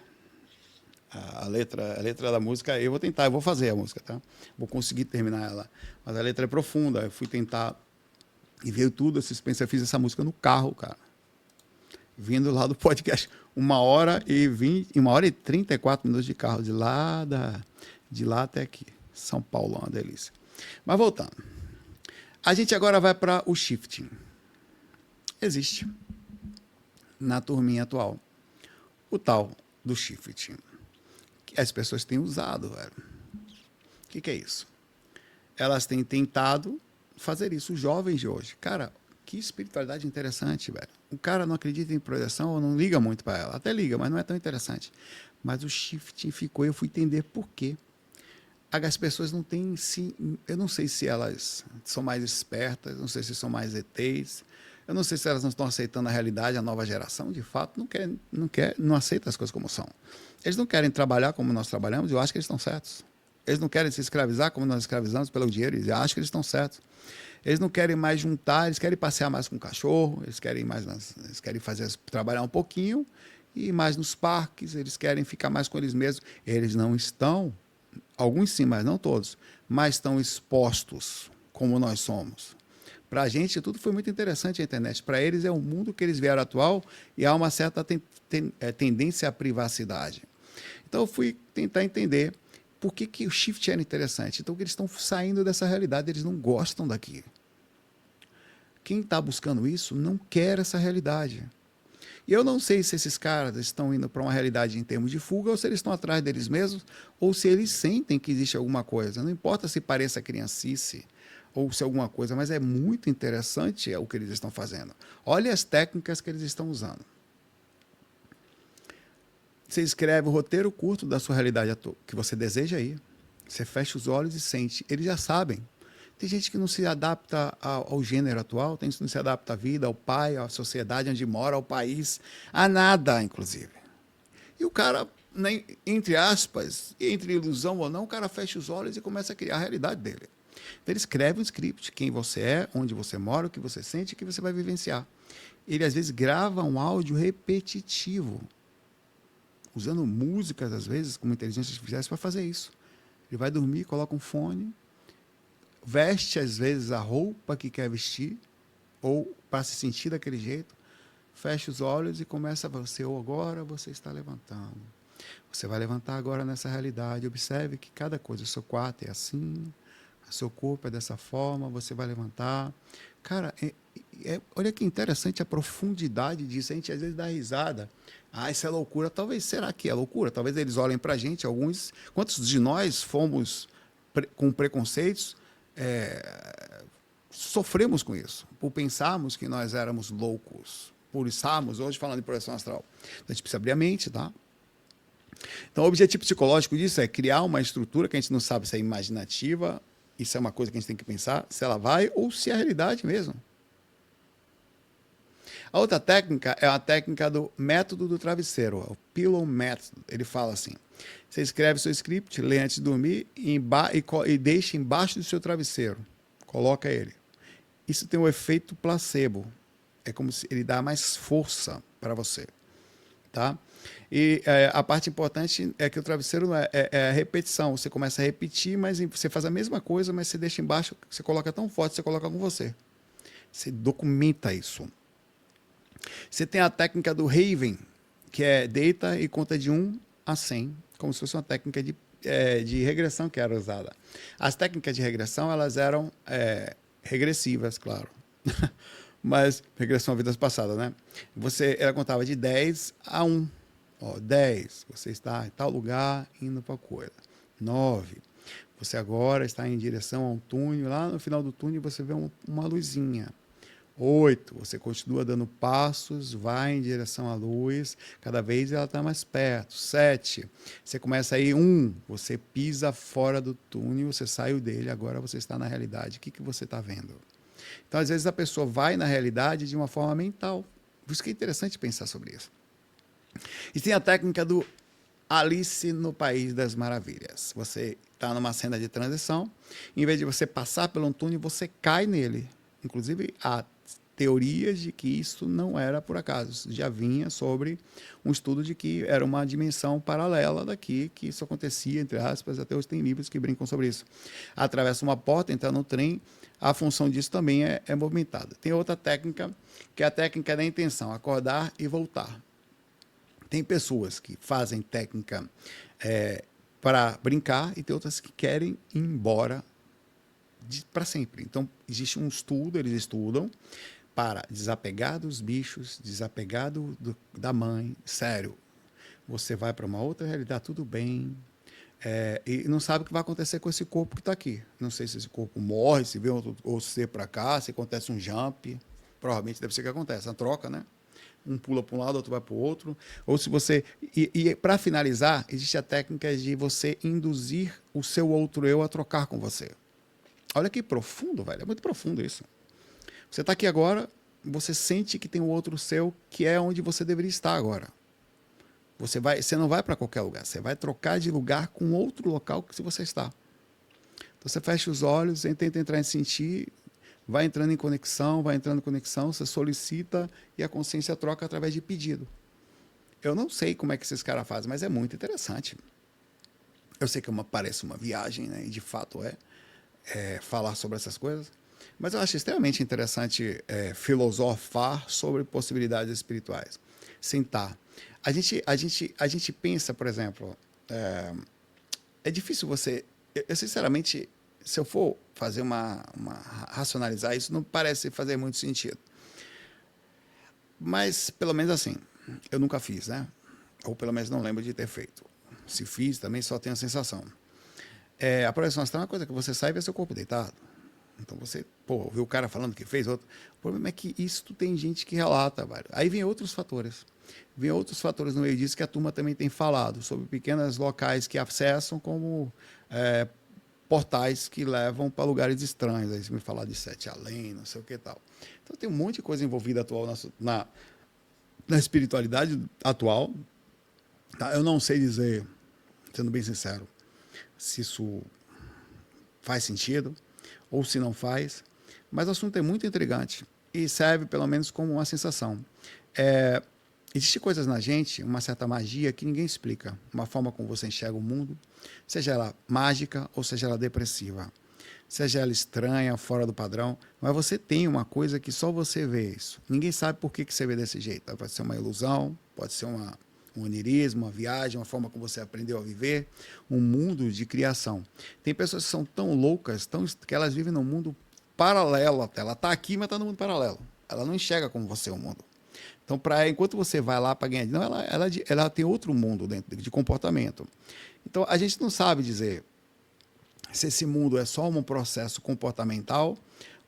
A letra da música, eu vou tentar, eu vou fazer a música, tá? Vou conseguir terminar ela. Mas a letra é profunda, eu fui tentar e veio tudo, eu fiz essa música no carro, cara. Vindo lá do podcast, 1 hora e 34 minutos de carro, de lá até aqui. São Paulo, uma delícia. Mas voltando. A gente agora vai para o shifting. Existe na turminha atual o tal do shifting. Que as pessoas têm usado, velho. O que é isso? Elas têm tentado fazer isso, os jovens de hoje. Cara, que espiritualidade interessante, velho. O cara não acredita em projeção ou não liga muito para ela. Até liga, mas não é tão interessante. Mas o shifting ficou e eu fui entender por quê. As pessoas não têm, eu não sei se elas são mais espertas, não sei se são mais ETs, eu não sei se elas não estão aceitando a realidade, a nova geração, de fato, não aceita as coisas como são. Eles não querem trabalhar como nós trabalhamos, eu acho que eles estão certos. Eles não querem se escravizar como nós escravizamos pelo dinheiro, eu acho que eles estão certos. Eles não querem mais juntar, eles querem passear mais com o cachorro, eles querem trabalhar um pouquinho e mais nos parques, eles querem ficar mais com eles mesmos. Eles não estão, alguns sim, mas não todos, mas estão expostos como nós somos. Para a gente, tudo foi muito interessante a internet. Para eles, é o mundo que eles vieram atual e há uma certa tendência à privacidade. Então, eu fui tentar entender por que o shift era interessante. Então, eles estão saindo dessa realidade, eles não gostam daqui. Quem está buscando isso não quer essa realidade. E eu não sei se esses caras estão indo para uma realidade em termos de fuga, ou se eles estão atrás deles mesmos, ou se eles sentem que existe alguma coisa. Não importa se pareça criancice, ou se alguma coisa, mas é muito interessante o que eles estão fazendo. Olha as técnicas que eles estão usando. Você escreve o roteiro curto da sua realidade que você deseja ir. Você fecha os olhos e sente. Eles já sabem. Tem gente que não se adapta ao gênero atual, tem gente que não se adapta à vida, ao pai, à sociedade onde mora, ao país, a nada, inclusive. E o cara, entre aspas, entre ilusão ou não, o cara fecha os olhos e começa a criar a realidade dele. Então, ele escreve um script, quem você é, onde você mora, o que você sente e o que você vai vivenciar. Ele, às vezes, grava um áudio repetitivo, usando músicas, às vezes, como inteligência artificial, para fazer isso. Ele vai dormir, coloca um fone, veste, às vezes, a roupa que quer vestir, ou para se sentir daquele jeito, fecha os olhos e começa você, ou agora você está levantando. Você vai levantar agora nessa realidade. Observe que cada coisa, o seu quarto é assim, o seu corpo é dessa forma, você vai levantar. Cara, olha que interessante a profundidade disso. A gente às vezes dá risada. Ah, isso é loucura. Talvez, será que é loucura? Talvez eles olhem para a gente, alguns. Quantos de nós fomos com preconceitos, sofremos com isso, por pensarmos que nós éramos loucos, por estarmos hoje falando de projeção astral. Então, a gente precisa abrir a mente, tá? Então, o objetivo psicológico disso é criar uma estrutura que a gente não sabe se é imaginativa, isso é uma coisa que a gente tem que pensar, se ela vai ou se é a realidade mesmo. A outra técnica é a técnica do método do travesseiro, o Pillow Method. Ele fala assim: você escreve seu script, lê antes de dormir e deixa embaixo do seu travesseiro. Coloca ele. Isso tem um efeito placebo. É como se ele dá mais força para você. Tá? E a parte importante é que o travesseiro é a repetição. Você começa a repetir, mas você faz a mesma coisa, mas você deixa embaixo, você coloca tão forte, você coloca com você. Você documenta isso. Você tem a técnica do Raven, que é deita e conta de 1 a 100, como se fosse uma técnica de regressão que era usada. As técnicas de regressão, elas eram regressivas, claro. Mas regressão a vidas passadas, né? Ela contava de 10 a 1. Ó, 10, você está em tal lugar, indo para a coisa. 9, você agora está em direção a um túnel. Lá no final do túnel você vê uma luzinha. 8, você continua dando passos, vai em direção à luz, cada vez ela está mais perto. 7, você começa a ir 1, você pisa fora do túnel, você saiu dele, agora você está na realidade. O que você está vendo? Então, às vezes, a pessoa vai na realidade de uma forma mental. Por isso que é interessante pensar sobre isso. E tem a técnica do Alice no País das Maravilhas. Você está numa cena de transição, em vez de você passar por um túnel, você cai nele. Inclusive, há teorias de que isso não era por acaso. Já vinha sobre um estudo de que era uma dimensão paralela daqui, que isso acontecia, entre aspas, até hoje tem livros que brincam sobre isso. Atravessa uma porta, entra no trem, a função disso também é movimentada. Tem outra técnica, que é a técnica da intenção, acordar e voltar. Tem pessoas que fazem técnica para brincar e tem outras que querem ir embora para sempre. Então, existe um estudo, eles estudam para desapegar dos bichos, desapegar da mãe. Sério, você vai para uma outra realidade, tudo bem, e não sabe o que vai acontecer com esse corpo que está aqui. Não sei se esse corpo morre, se vem outro ser para cá, se acontece um jump. Provavelmente deve ser o que acontece, a troca, né? Um pula para um lado, outro vai para o outro. Ou se você... E para finalizar, existe a técnica de você induzir o seu outro eu a trocar com você. Olha que profundo, velho. É muito profundo isso. Você está aqui agora, você sente que tem um outro seu que é onde você deveria estar agora. Você não vai para qualquer lugar, você vai trocar de lugar com outro local que você está. Então você fecha os olhos, tenta entrar em sentir, vai entrando em conexão, você solicita e a consciência troca através de pedido. Eu não sei como é que esses caras fazem, mas é muito interessante. Eu sei que parece uma viagem, né? E de fato falar sobre essas coisas, mas eu acho extremamente interessante filosofar sobre possibilidades espirituais. Sentar. A gente pensa, por exemplo, é difícil você... Eu, sinceramente, se eu for fazer racionalizar isso, não parece fazer muito sentido. Mas, pelo menos assim, eu nunca fiz, né? Ou pelo menos não lembro de ter feito. Se fiz, também só tenho a sensação. A projeção astral é uma coisa que você sai e vê seu corpo deitado. Então você, ouviu o cara falando que fez outro. O problema é que isso tem gente que relata, velho. Aí vem outros fatores. Vem outros fatores no meio disso que a turma também tem falado, sobre pequenos locais que acessam como portais que levam para lugares estranhos. Aí você me falar de Sete Além, não sei o que e tal. Então tem um monte de coisa envolvida atual na espiritualidade atual. Tá? Eu não sei dizer, sendo bem sincero, se isso faz sentido ou se não faz, mas o assunto é muito intrigante e serve pelo menos como uma sensação. Existem coisas na gente, uma certa magia que ninguém explica, uma forma como você enxerga o mundo, seja ela mágica ou seja ela depressiva, seja ela estranha, fora do padrão, mas você tem uma coisa que só você vê isso. Ninguém sabe por que você vê desse jeito. Pode ser uma ilusão, pode ser um onirismo, uma viagem, uma forma como você aprendeu a viver, um mundo de criação. Tem pessoas que são tão loucas, que elas vivem num mundo paralelo até. Ela está aqui, mas está no mundo paralelo. Ela não enxerga como você o mundo. Então, enquanto você vai lá para ganhar dinheiro, ela tem outro mundo dentro de comportamento. Então, a gente não sabe dizer se esse mundo é só um processo comportamental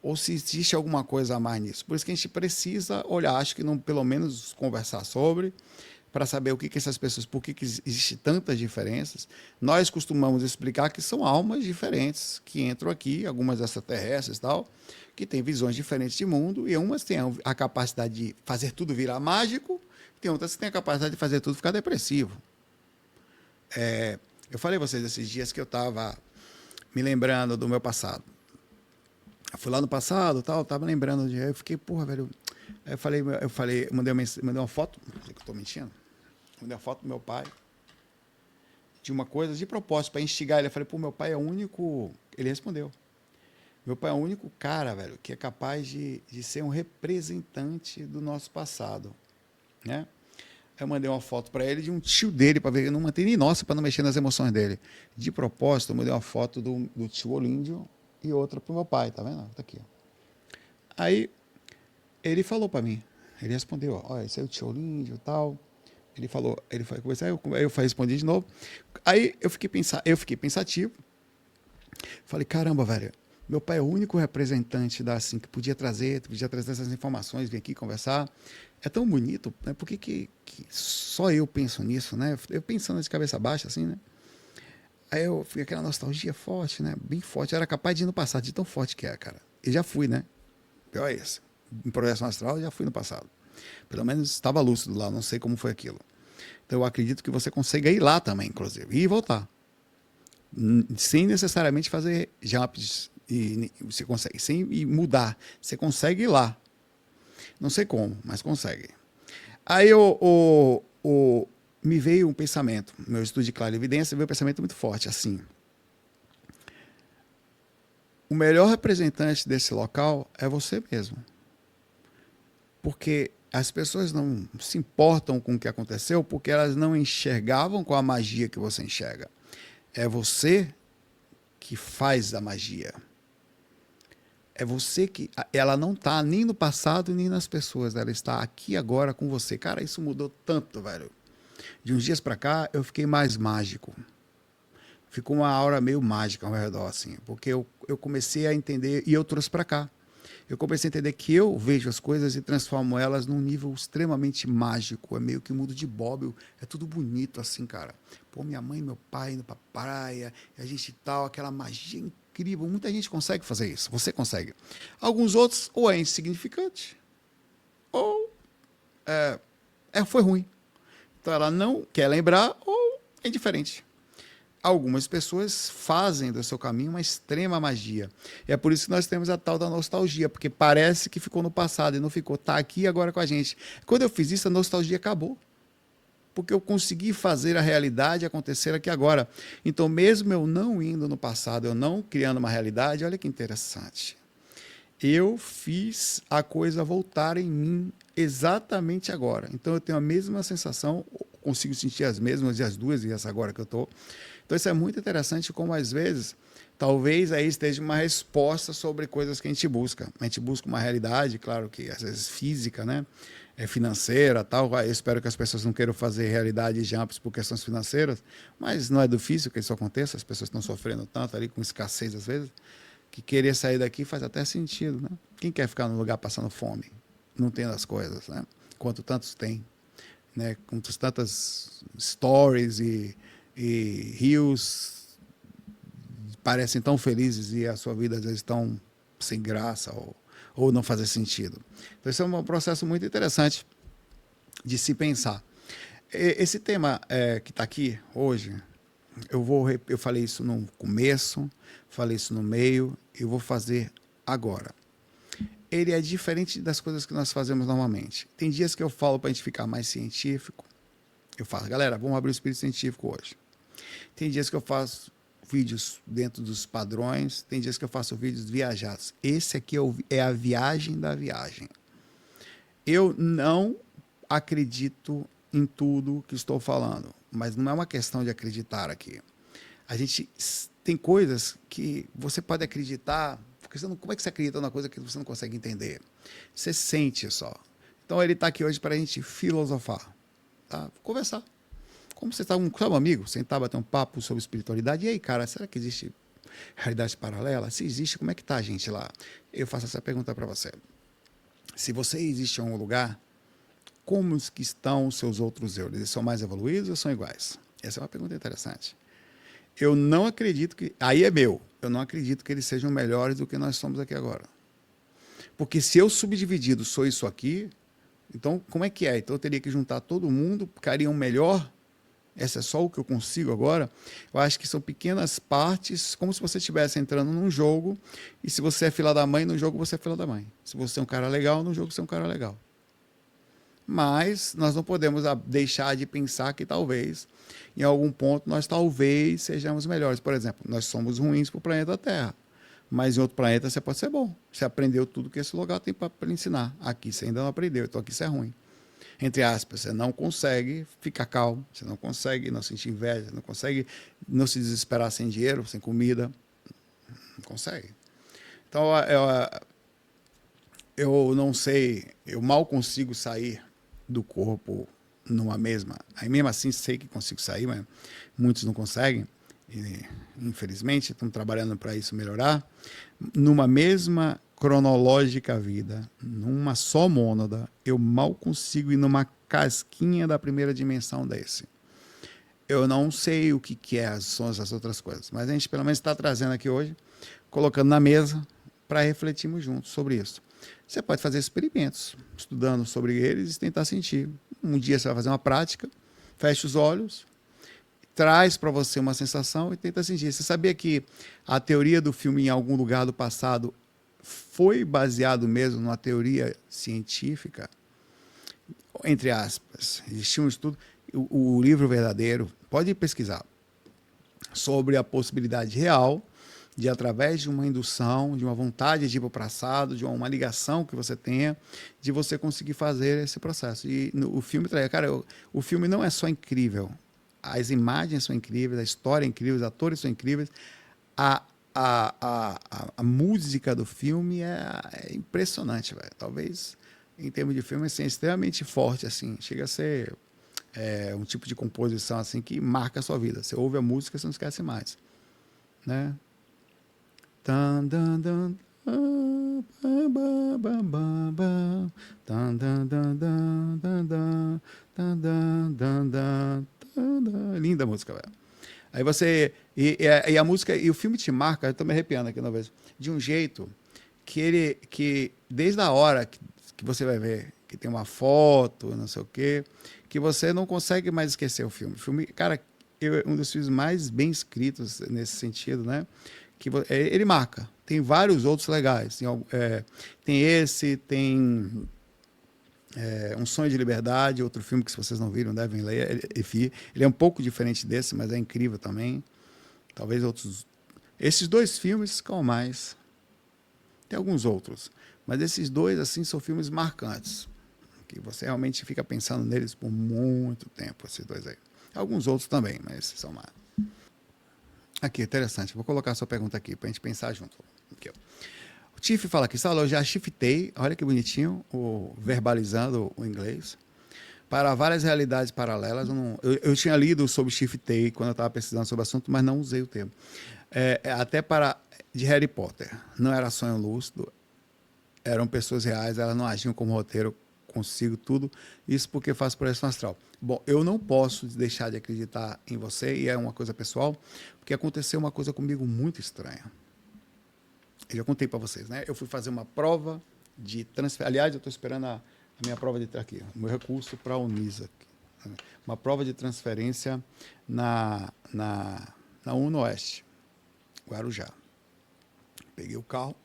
ou se existe alguma coisa a mais nisso. Por isso que a gente precisa olhar, acho que não, pelo menos conversar sobre, para saber o que essas pessoas, por que existem tantas diferenças. Nós costumamos explicar que são almas diferentes que entram aqui, algumas extraterrestres e tal, que têm visões diferentes de mundo, e umas têm a capacidade de fazer tudo virar mágico, e tem outras que têm a capacidade de fazer tudo ficar depressivo. Eu falei a vocês esses dias que eu estava me lembrando do meu passado. Eu fui lá no passado, tal, tava lembrando de, eu fiquei, porra, velho. Aí eu falei, mandei uma foto, não sei que eu tô mentindo. Mandei uma foto do meu pai de uma coisa de propósito para instigar ele. Eu falei, pô, meu pai é o único, ele respondeu. Meu pai é o único cara, velho, que é capaz de ser um representante do nosso passado, né? Eu mandei uma foto para ele de um tio dele, para ver que não mantém nem nossa, para não mexer nas emoções dele. De propósito, eu mandei uma foto do tio Olíndio e outra pro meu pai, tá vendo? Tá aqui. Aí ele falou para mim, ele respondeu, olha, esse é o tio Olíndio e tal. Ele falou, aí eu respondi de novo. Aí eu fiquei pensativo. Falei, caramba, velho, meu pai é o único representante da assim que podia trazer essas informações, vir aqui conversar. É tão bonito, né? Por que só eu penso nisso, né? Eu pensando de cabeça baixa, assim, né? Aí eu fiquei aquela nostalgia forte, né? Bem forte. Eu era capaz de ir no passado, de tão forte que é, cara. E já fui, né? Pior é isso. Em projeção astral, eu já fui no passado. Pelo menos estava lúcido lá, não sei como foi aquilo. Então eu acredito que você consiga ir lá também, inclusive, e voltar. Sem necessariamente fazer jumps. E você consegue, sem ir mudar. Você consegue ir lá. Não sei como, mas consegue. Aí me veio um pensamento, meu estudo de clarividência veio um pensamento muito forte, assim. O melhor representante desse local é você mesmo. Porque as pessoas não se importam com o que aconteceu porque elas não enxergavam com a magia que você enxerga. É você que faz a magia. É você que... Ela não está nem no passado, nem nas pessoas. Ela está aqui agora com você. Cara, isso mudou tanto, velho. De uns dias para cá, eu fiquei mais mágico. Ficou uma aura meio mágica ao redor, assim. Porque eu comecei a entender, e eu trouxe para cá. Eu comecei a entender que eu vejo as coisas e transformo elas num nível extremamente mágico. É meio que mundo de Bob. É tudo bonito, assim, cara. Pô, minha mãe e meu pai indo pra praia, e a gente tal, aquela magia incrível. Muita gente consegue fazer isso. Você consegue. Alguns outros, ou é insignificante, ou foi ruim. Então ela não quer lembrar, ou é diferente. Algumas pessoas fazem do seu caminho uma extrema magia. E é por isso que nós temos a tal da nostalgia, porque parece que ficou no passado e não ficou. Está aqui agora com a gente. Quando eu fiz isso, a nostalgia acabou. Porque eu consegui fazer a realidade acontecer aqui agora. Então, mesmo eu não indo no passado, eu não criando uma realidade, olha que interessante. Eu fiz a coisa voltar em mim exatamente agora. Então, eu tenho a mesma sensação, consigo sentir as mesmas, e as duas, e essa agora que eu estou. Então, isso é muito interessante como, às vezes, talvez aí esteja uma resposta sobre coisas que a gente busca. A gente busca uma realidade, claro que às vezes física, né? Financeira, tal. Eu espero que as pessoas não queiram fazer realidade jumps por questões financeiras, mas não é difícil que isso aconteça. As pessoas estão sofrendo tanto ali com escassez, às vezes, que querer sair daqui faz até sentido, né? Quem quer ficar num lugar passando fome, não tendo as coisas, né? Quanto tantos têm, né? Quantas tantas stories e rios parecem tão felizes e a sua vida às vezes estão sem graça ou não fazer sentido. Então, esse é um processo muito interessante de se pensar. Esse tema que está aqui hoje, eu falei isso no começo, falei isso no meio, e eu vou fazer agora. Ele é diferente das coisas que nós fazemos normalmente. Tem dias que eu falo para a gente ficar mais científico. Eu falo, galera, vamos abrir o espírito científico hoje. Tem dias que eu faço vídeos dentro dos padrões, tem dias que eu faço vídeos viajados. Esse aqui é a viagem da viagem. Eu não acredito em tudo que estou falando, mas não é uma questão de acreditar aqui. A gente tem coisas que você pode acreditar, porque como é que você acredita numa coisa que você não consegue entender? Você sente só. Então ele está aqui hoje para a gente filosofar, tá? Conversar. Como você está um amigo, sentar, bater um papo sobre espiritualidade. E aí, cara, será que existe realidade paralela? Se existe, como é que está a gente lá? Eu faço essa pergunta para você. Se você existe em um lugar, como que estão os seus outros eu? Eles são mais evoluídos ou são iguais? Essa é uma pergunta interessante. Eu não acredito que... Aí é meu. Eu não acredito que eles sejam melhores do que nós somos aqui agora. Porque se eu subdividido sou isso aqui, então como é que é? Então eu teria que juntar todo mundo, ficaria um melhor? Essa é só o que eu consigo agora? Eu acho que são pequenas partes, como se você estivesse entrando num jogo, e se você é filha da mãe, no jogo você é filha da mãe. Se você é um cara legal, no jogo você é um cara legal. Mas nós não podemos deixar de pensar que talvez, em algum ponto, nós talvez sejamos melhores. Por exemplo, nós somos ruins para o planeta Terra, mas em outro planeta você pode ser bom. Você aprendeu tudo que esse lugar tem para ensinar. Aqui você ainda não aprendeu, então aqui você é ruim. Entre aspas, você não consegue ficar calmo, você não consegue não sentir inveja, não consegue não se desesperar sem dinheiro, sem comida. Não consegue. Então, eu não sei, eu mal consigo sair do corpo numa mesma. Aí mesmo assim sei que consigo sair, mas muitos não conseguem. E, infelizmente, estamos trabalhando para isso melhorar. Numa mesma cronológica vida, numa só mônada, eu mal consigo ir numa casquinha da primeira dimensão desse. Eu não sei o que são essas outras coisas, mas a gente pelo menos está trazendo aqui hoje, colocando na mesa para refletirmos juntos sobre isso. Você pode fazer experimentos, estudando sobre eles e tentar sentir. Um dia você vai fazer uma prática, fecha os olhos, traz para você uma sensação e tenta sentir. Você sabia que a teoria do filme em algum lugar do passado foi baseado mesmo numa teoria científica? Entre aspas, existia um estudo, o livro verdadeiro, pode pesquisar, sobre a possibilidade real de, através de uma indução, de uma vontade de ir para o passado, de uma ligação que você tenha, de você conseguir fazer esse processo. E o filme, cara, o filme não é só incrível, as imagens são incríveis, a história é incrível, os atores são incríveis, a música do filme é impressionante, velho. Talvez, em termos de filme, assim, é extremamente forte, assim, chega a ser um tipo de composição assim que marca a sua vida. Você ouve a música, você não esquece mais, né? Linda música, velho. Aí você e a música e o filme te marca, eu tô me arrepiando aqui uma vez, de um jeito que desde a hora que você vai ver que tem uma foto, não sei o quê, que você não consegue mais esquecer o filme. O filme, cara, um dos filmes mais bem escritos nesse sentido, né? Que ele marca. Tem vários outros legais. Tem esse, tem Um Sonho de Liberdade, outro filme que, se vocês não viram, devem ler. Ele é um pouco diferente desse, mas é incrível também. Talvez outros. Esses dois filmes ficam mais. Tem alguns outros. Mas esses dois, assim, são filmes marcantes. Que você realmente fica pensando neles por muito tempo, esses dois aí. Alguns outros também, mas esses são mais. Aqui, interessante. Vou colocar a sua pergunta aqui para a gente pensar junto. Aqui, ó. O Tiff fala aqui, Saulo, eu já shiftei, olha que bonitinho, verbalizando o inglês, para várias realidades paralelas. Eu tinha lido sobre shiftei quando eu estava pesquisando sobre o assunto, mas não usei o termo. Até de Harry Potter. Não era sonho lúcido, eram pessoas reais, elas não agiam como roteiro, consigo tudo, isso porque faço projeção astral. Bom, eu não posso deixar de acreditar em você, e é uma coisa pessoal, porque aconteceu uma coisa comigo muito estranha. Eu já contei para vocês, né? Eu fui fazer uma prova de transferência, aliás, eu estou esperando a minha prova de aqui, o meu recurso para a Unisa, uma prova de transferência na Uno Oeste, Guarujá. Peguei o carro,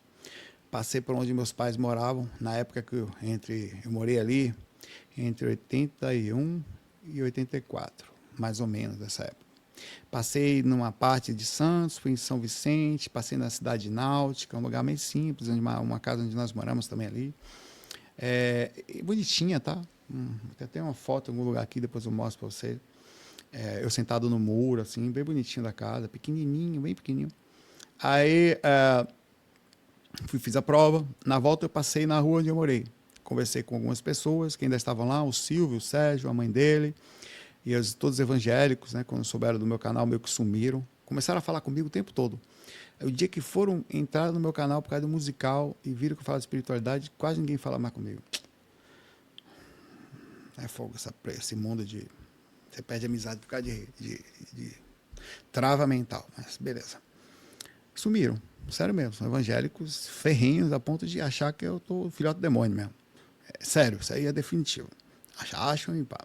passei por onde meus pais moravam, na época que eu morei ali, entre 81 e 84, mais ou menos, dessa época. Passei numa parte de Santos, fui em São Vicente, passei na Cidade Náutica, um lugar meio simples, uma casa onde nós moramos também ali. Bonitinha, tá? Tem até uma foto em algum lugar aqui, depois eu mostro para você. Eu sentado no muro, assim, bem bonitinho da casa, pequenininho, bem pequenininho. Aí... fiz a prova, na volta eu passei na rua onde eu morei, conversei com algumas pessoas que ainda estavam lá, o Silvio, o Sérgio, a mãe dele, e todos evangélicos, né, quando souberam do meu canal, meio que sumiram, começaram a falar comigo o tempo todo. O dia que foram entrar no meu canal por causa do musical e viram que eu falo de espiritualidade, quase ninguém fala mais comigo. É fogo, esse mundo de... Você perde amizade por causa de trava mental. Mas beleza. Sumiram. Sério mesmo. São evangélicos ferrinhos a ponto de achar que eu tô filhote do demônio mesmo. É, sério, isso aí é definitivo. Acham e pá.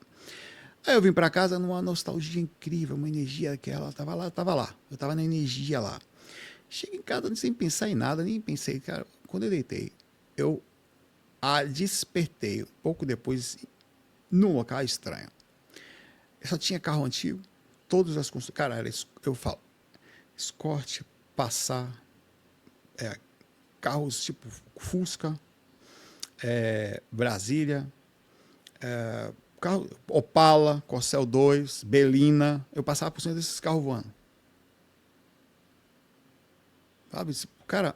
Aí eu vim para casa numa nostalgia incrível, uma energia que ela tava lá. Eu tava na energia lá. Cheguei em casa sem pensar em nada, nem pensei, cara. Quando eu deitei, eu despertei um pouco depois num local estranho. Eu só tinha carro antigo, todas as construções. Cara, eu falo, Escort, Passat, carros tipo Fusca, Brasília, carro Opala, Corcel 2, Belina. Eu passava por cima desses carros voando. Sabe? Cara,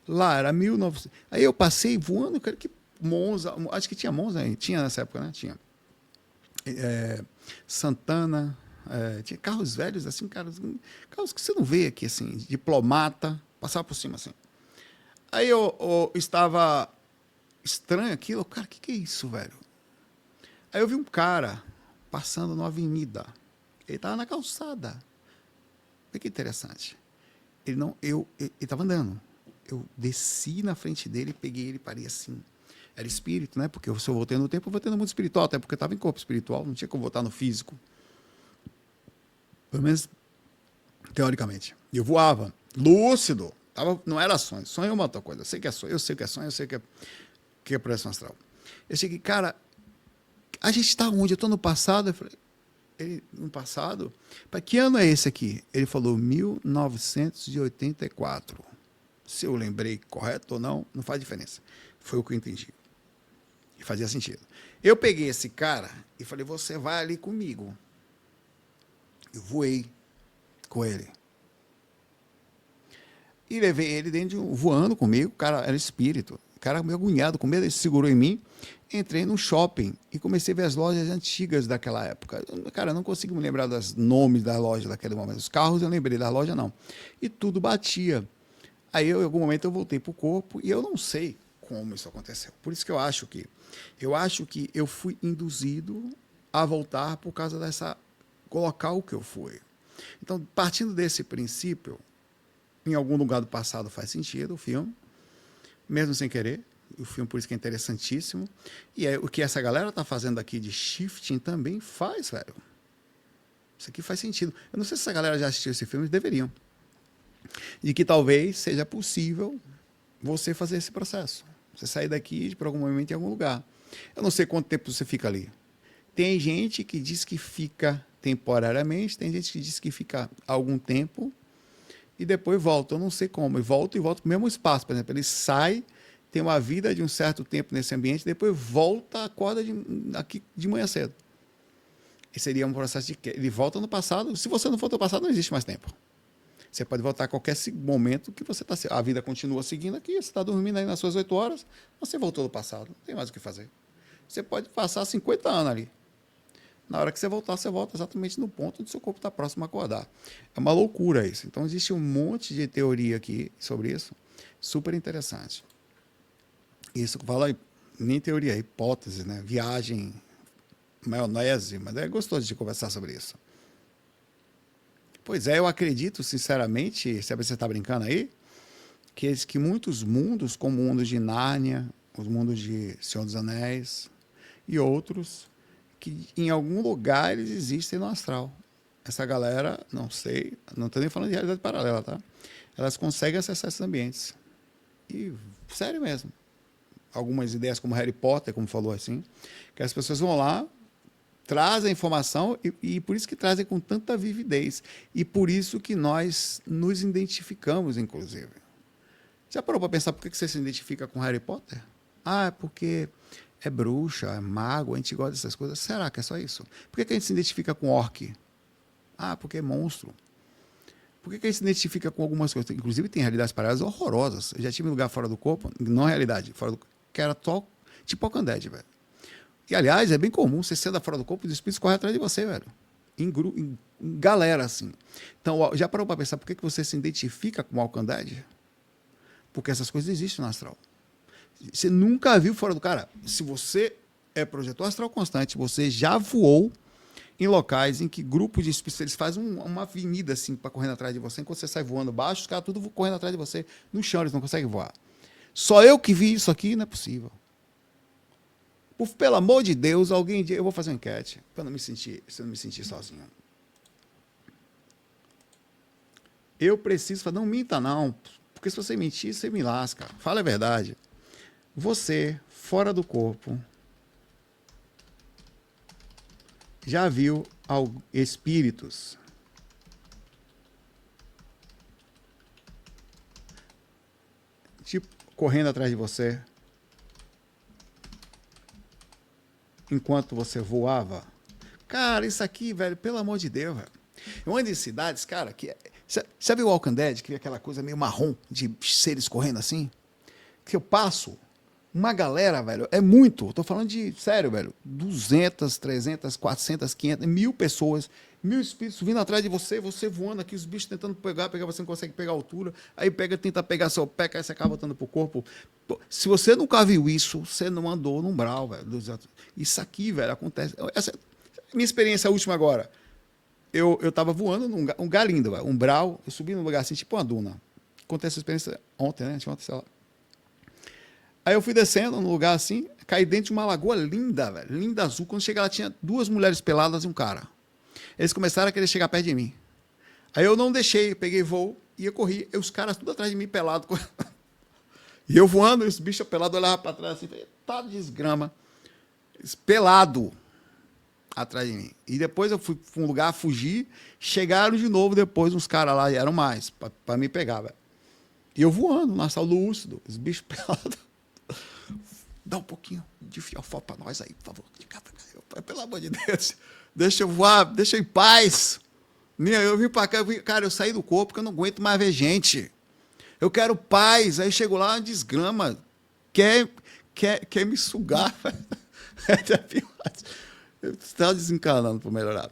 lá era 1900. Aí eu passei voando, cara, que Monza, acho que tinha Monza aí, tinha nessa época, né? Tinha. Santana, tinha carros velhos, assim, carros que você não vê aqui, assim, diplomata, passava por cima, assim. Aí eu estava estranho aquilo, cara, que é isso, velho? Aí eu vi um cara passando numa avenida, ele estava na calçada. Olha que interessante. Ele estava andando. Eu desci na frente dele, peguei ele, parei assim. Era espírito, né? Porque se eu voltei no tempo, eu voltei no mundo espiritual, até porque eu estava em corpo espiritual, não tinha como voltar no físico. Pelo menos, teoricamente. E eu voava, lúcido. Não era sonho. Sonho é uma outra coisa. Eu sei que é sonho, eu sei que é sonho, eu sei que é projeção astral. Eu cheguei, cara, a gente está onde? Eu estou no passado. Eu falei, no passado? Para que ano é esse aqui? Ele falou 1984. Se eu lembrei correto ou não, não faz diferença. Foi o que eu entendi. E fazia sentido. Eu peguei esse cara e falei, você vai ali comigo. Eu voei com ele. E levei ele voando comigo. O cara era espírito. O cara meio agoniado, com medo, ele se segurou em mim. Entrei no shopping e comecei a ver as lojas antigas daquela época. Cara, eu não consigo me lembrar dos nomes da loja daquele momento. Os carros eu lembrei, da loja não. E tudo batia. Aí, em algum momento, eu voltei para o corpo e eu não sei como isso aconteceu. Por isso que eu acho que eu fui induzido a voltar por causa dessa local que eu fui. Então, partindo desse princípio, em algum lugar do passado faz sentido o filme, mesmo sem querer. O filme, por isso que é interessantíssimo. E o que essa galera tá fazendo aqui de shifting também faz, velho. Isso aqui faz sentido. Eu não sei se essa galera já assistiu esse filme, deveriam. E que talvez seja possível você fazer esse processo. Você sair daqui por algum momento em algum lugar. Eu não sei quanto tempo você fica ali. Tem gente que diz que fica temporariamente, tem gente que diz que fica algum tempo e depois volta. Eu não sei como. E volta para o mesmo espaço. Por exemplo, ele sai, tem uma vida de um certo tempo nesse ambiente, depois volta, acorda aqui de manhã cedo. E seria um processo de que ele volta no passado. Se você não for no passado, não existe mais tempo. Você pode voltar a qualquer momento que você está... A vida continua seguindo aqui, você está dormindo aí nas suas 8 horas, você voltou do passado, não tem mais o que fazer. Você pode passar 50 anos ali. Na hora que você voltar, você volta exatamente no ponto onde seu corpo está próximo a acordar. É uma loucura isso. Então, existe um monte de teoria aqui sobre isso, super interessante. Isso fala nem teoria, hipótese, né? Viagem, maionese, mas é gostoso de conversar sobre isso. Pois é, eu acredito, sinceramente, se você está brincando aí, que muitos mundos, como o mundo de Nárnia, os mundos de Senhor dos Anéis e outros, que em algum lugar eles existem no astral. Essa galera, não sei, não estou nem falando de realidade paralela, tá? Elas conseguem acessar esses ambientes. E, sério mesmo. Algumas ideias como Harry Potter, como falou assim, que as pessoas vão lá, trazem a informação e por isso que trazem com tanta vividez. E por isso que nós nos identificamos, inclusive. Já parou para pensar por que você se identifica com Harry Potter? Ah, é porque é bruxa, é mago, a gente gosta dessas coisas. Será que é só isso? Por que a gente se identifica com orc? Ah, porque é monstro. Por que a gente se identifica com algumas coisas? Inclusive tem realidades paralelas horrorosas. Eu já tive um lugar fora do corpo, não é realidade, fora do corpo, que era tipo Alcandete, velho. E, aliás, é bem comum, você sendo fora do corpo, os espíritos correm atrás de você, velho. Em galera, assim. Então, já parou para pensar por que você se identifica com o Alcandete? Porque essas coisas existem no astral. Você nunca viu fora do... Cara, se você É projetor astral constante. Você já voou em locais em que grupos de espíritos eles fazem uma avenida assim para correndo atrás de você. Enquanto você sai voando baixo, os caras tudo correndo atrás de você. No chão, eles não conseguem voar. Só eu que vi isso aqui, não é possível. Pelo amor de Deus, alguém. Eu vou fazer uma enquete para não me sentir, se eu não me sentir sozinho. Eu preciso falar, não minta não, porque se você mentir, você me lasca. Fala a verdade. Você, fora do corpo, já viu espíritos tipo correndo atrás de você enquanto você voava? Cara, isso aqui, velho, pelo amor de Deus, velho. Eu ando em cidades, cara, que você viu o Walking Dead, que é aquela coisa meio marrom de seres correndo assim? Que eu passo, uma galera, velho, é muito. Eu tô falando de, sério, velho, 200, 300, 400, 500, 1000 pessoas, 1000 espíritos vindo atrás de você, você voando aqui, os bichos tentando pegar, você não consegue pegar a altura, aí tenta pegar seu pé, aí você acaba voltando pro corpo. Se você nunca viu isso, você não andou no umbral, velho. Isso aqui, velho, acontece. Minha experiência última agora. Eu tava voando num lugar lindo, velho, umbral, eu subi num lugar assim, tipo uma duna. Contei essa experiência ontem, né? Ontem, sei lá. Aí eu fui descendo num lugar assim, caí dentro de uma lagoa linda, velho, linda azul. Quando cheguei lá, tinha 2 mulheres peladas e um cara. Eles começaram a querer chegar perto de mim. Aí eu não deixei, peguei voo e eu corri. E os caras tudo atrás de mim, pelado. E eu voando, e os bichos pelados olhavam pra trás assim, falei, tá desgrama. Pelado atrás de mim. E depois eu fui pra um lugar, fugi, chegaram de novo depois uns caras lá, e eram mais, pra me pegar, velho. E eu voando, na sala lúcido, os bichos pelados. Dá um pouquinho de fiofó pra nós aí, por favor. Pelo amor de Deus, deixa eu voar, deixa eu em paz. Eu vim pra cá, cara, eu saí do corpo porque eu não aguento mais ver gente. Eu quero paz. Aí chego lá, uma desgrama. Quer me sugar. Você está desencanando para melhorar.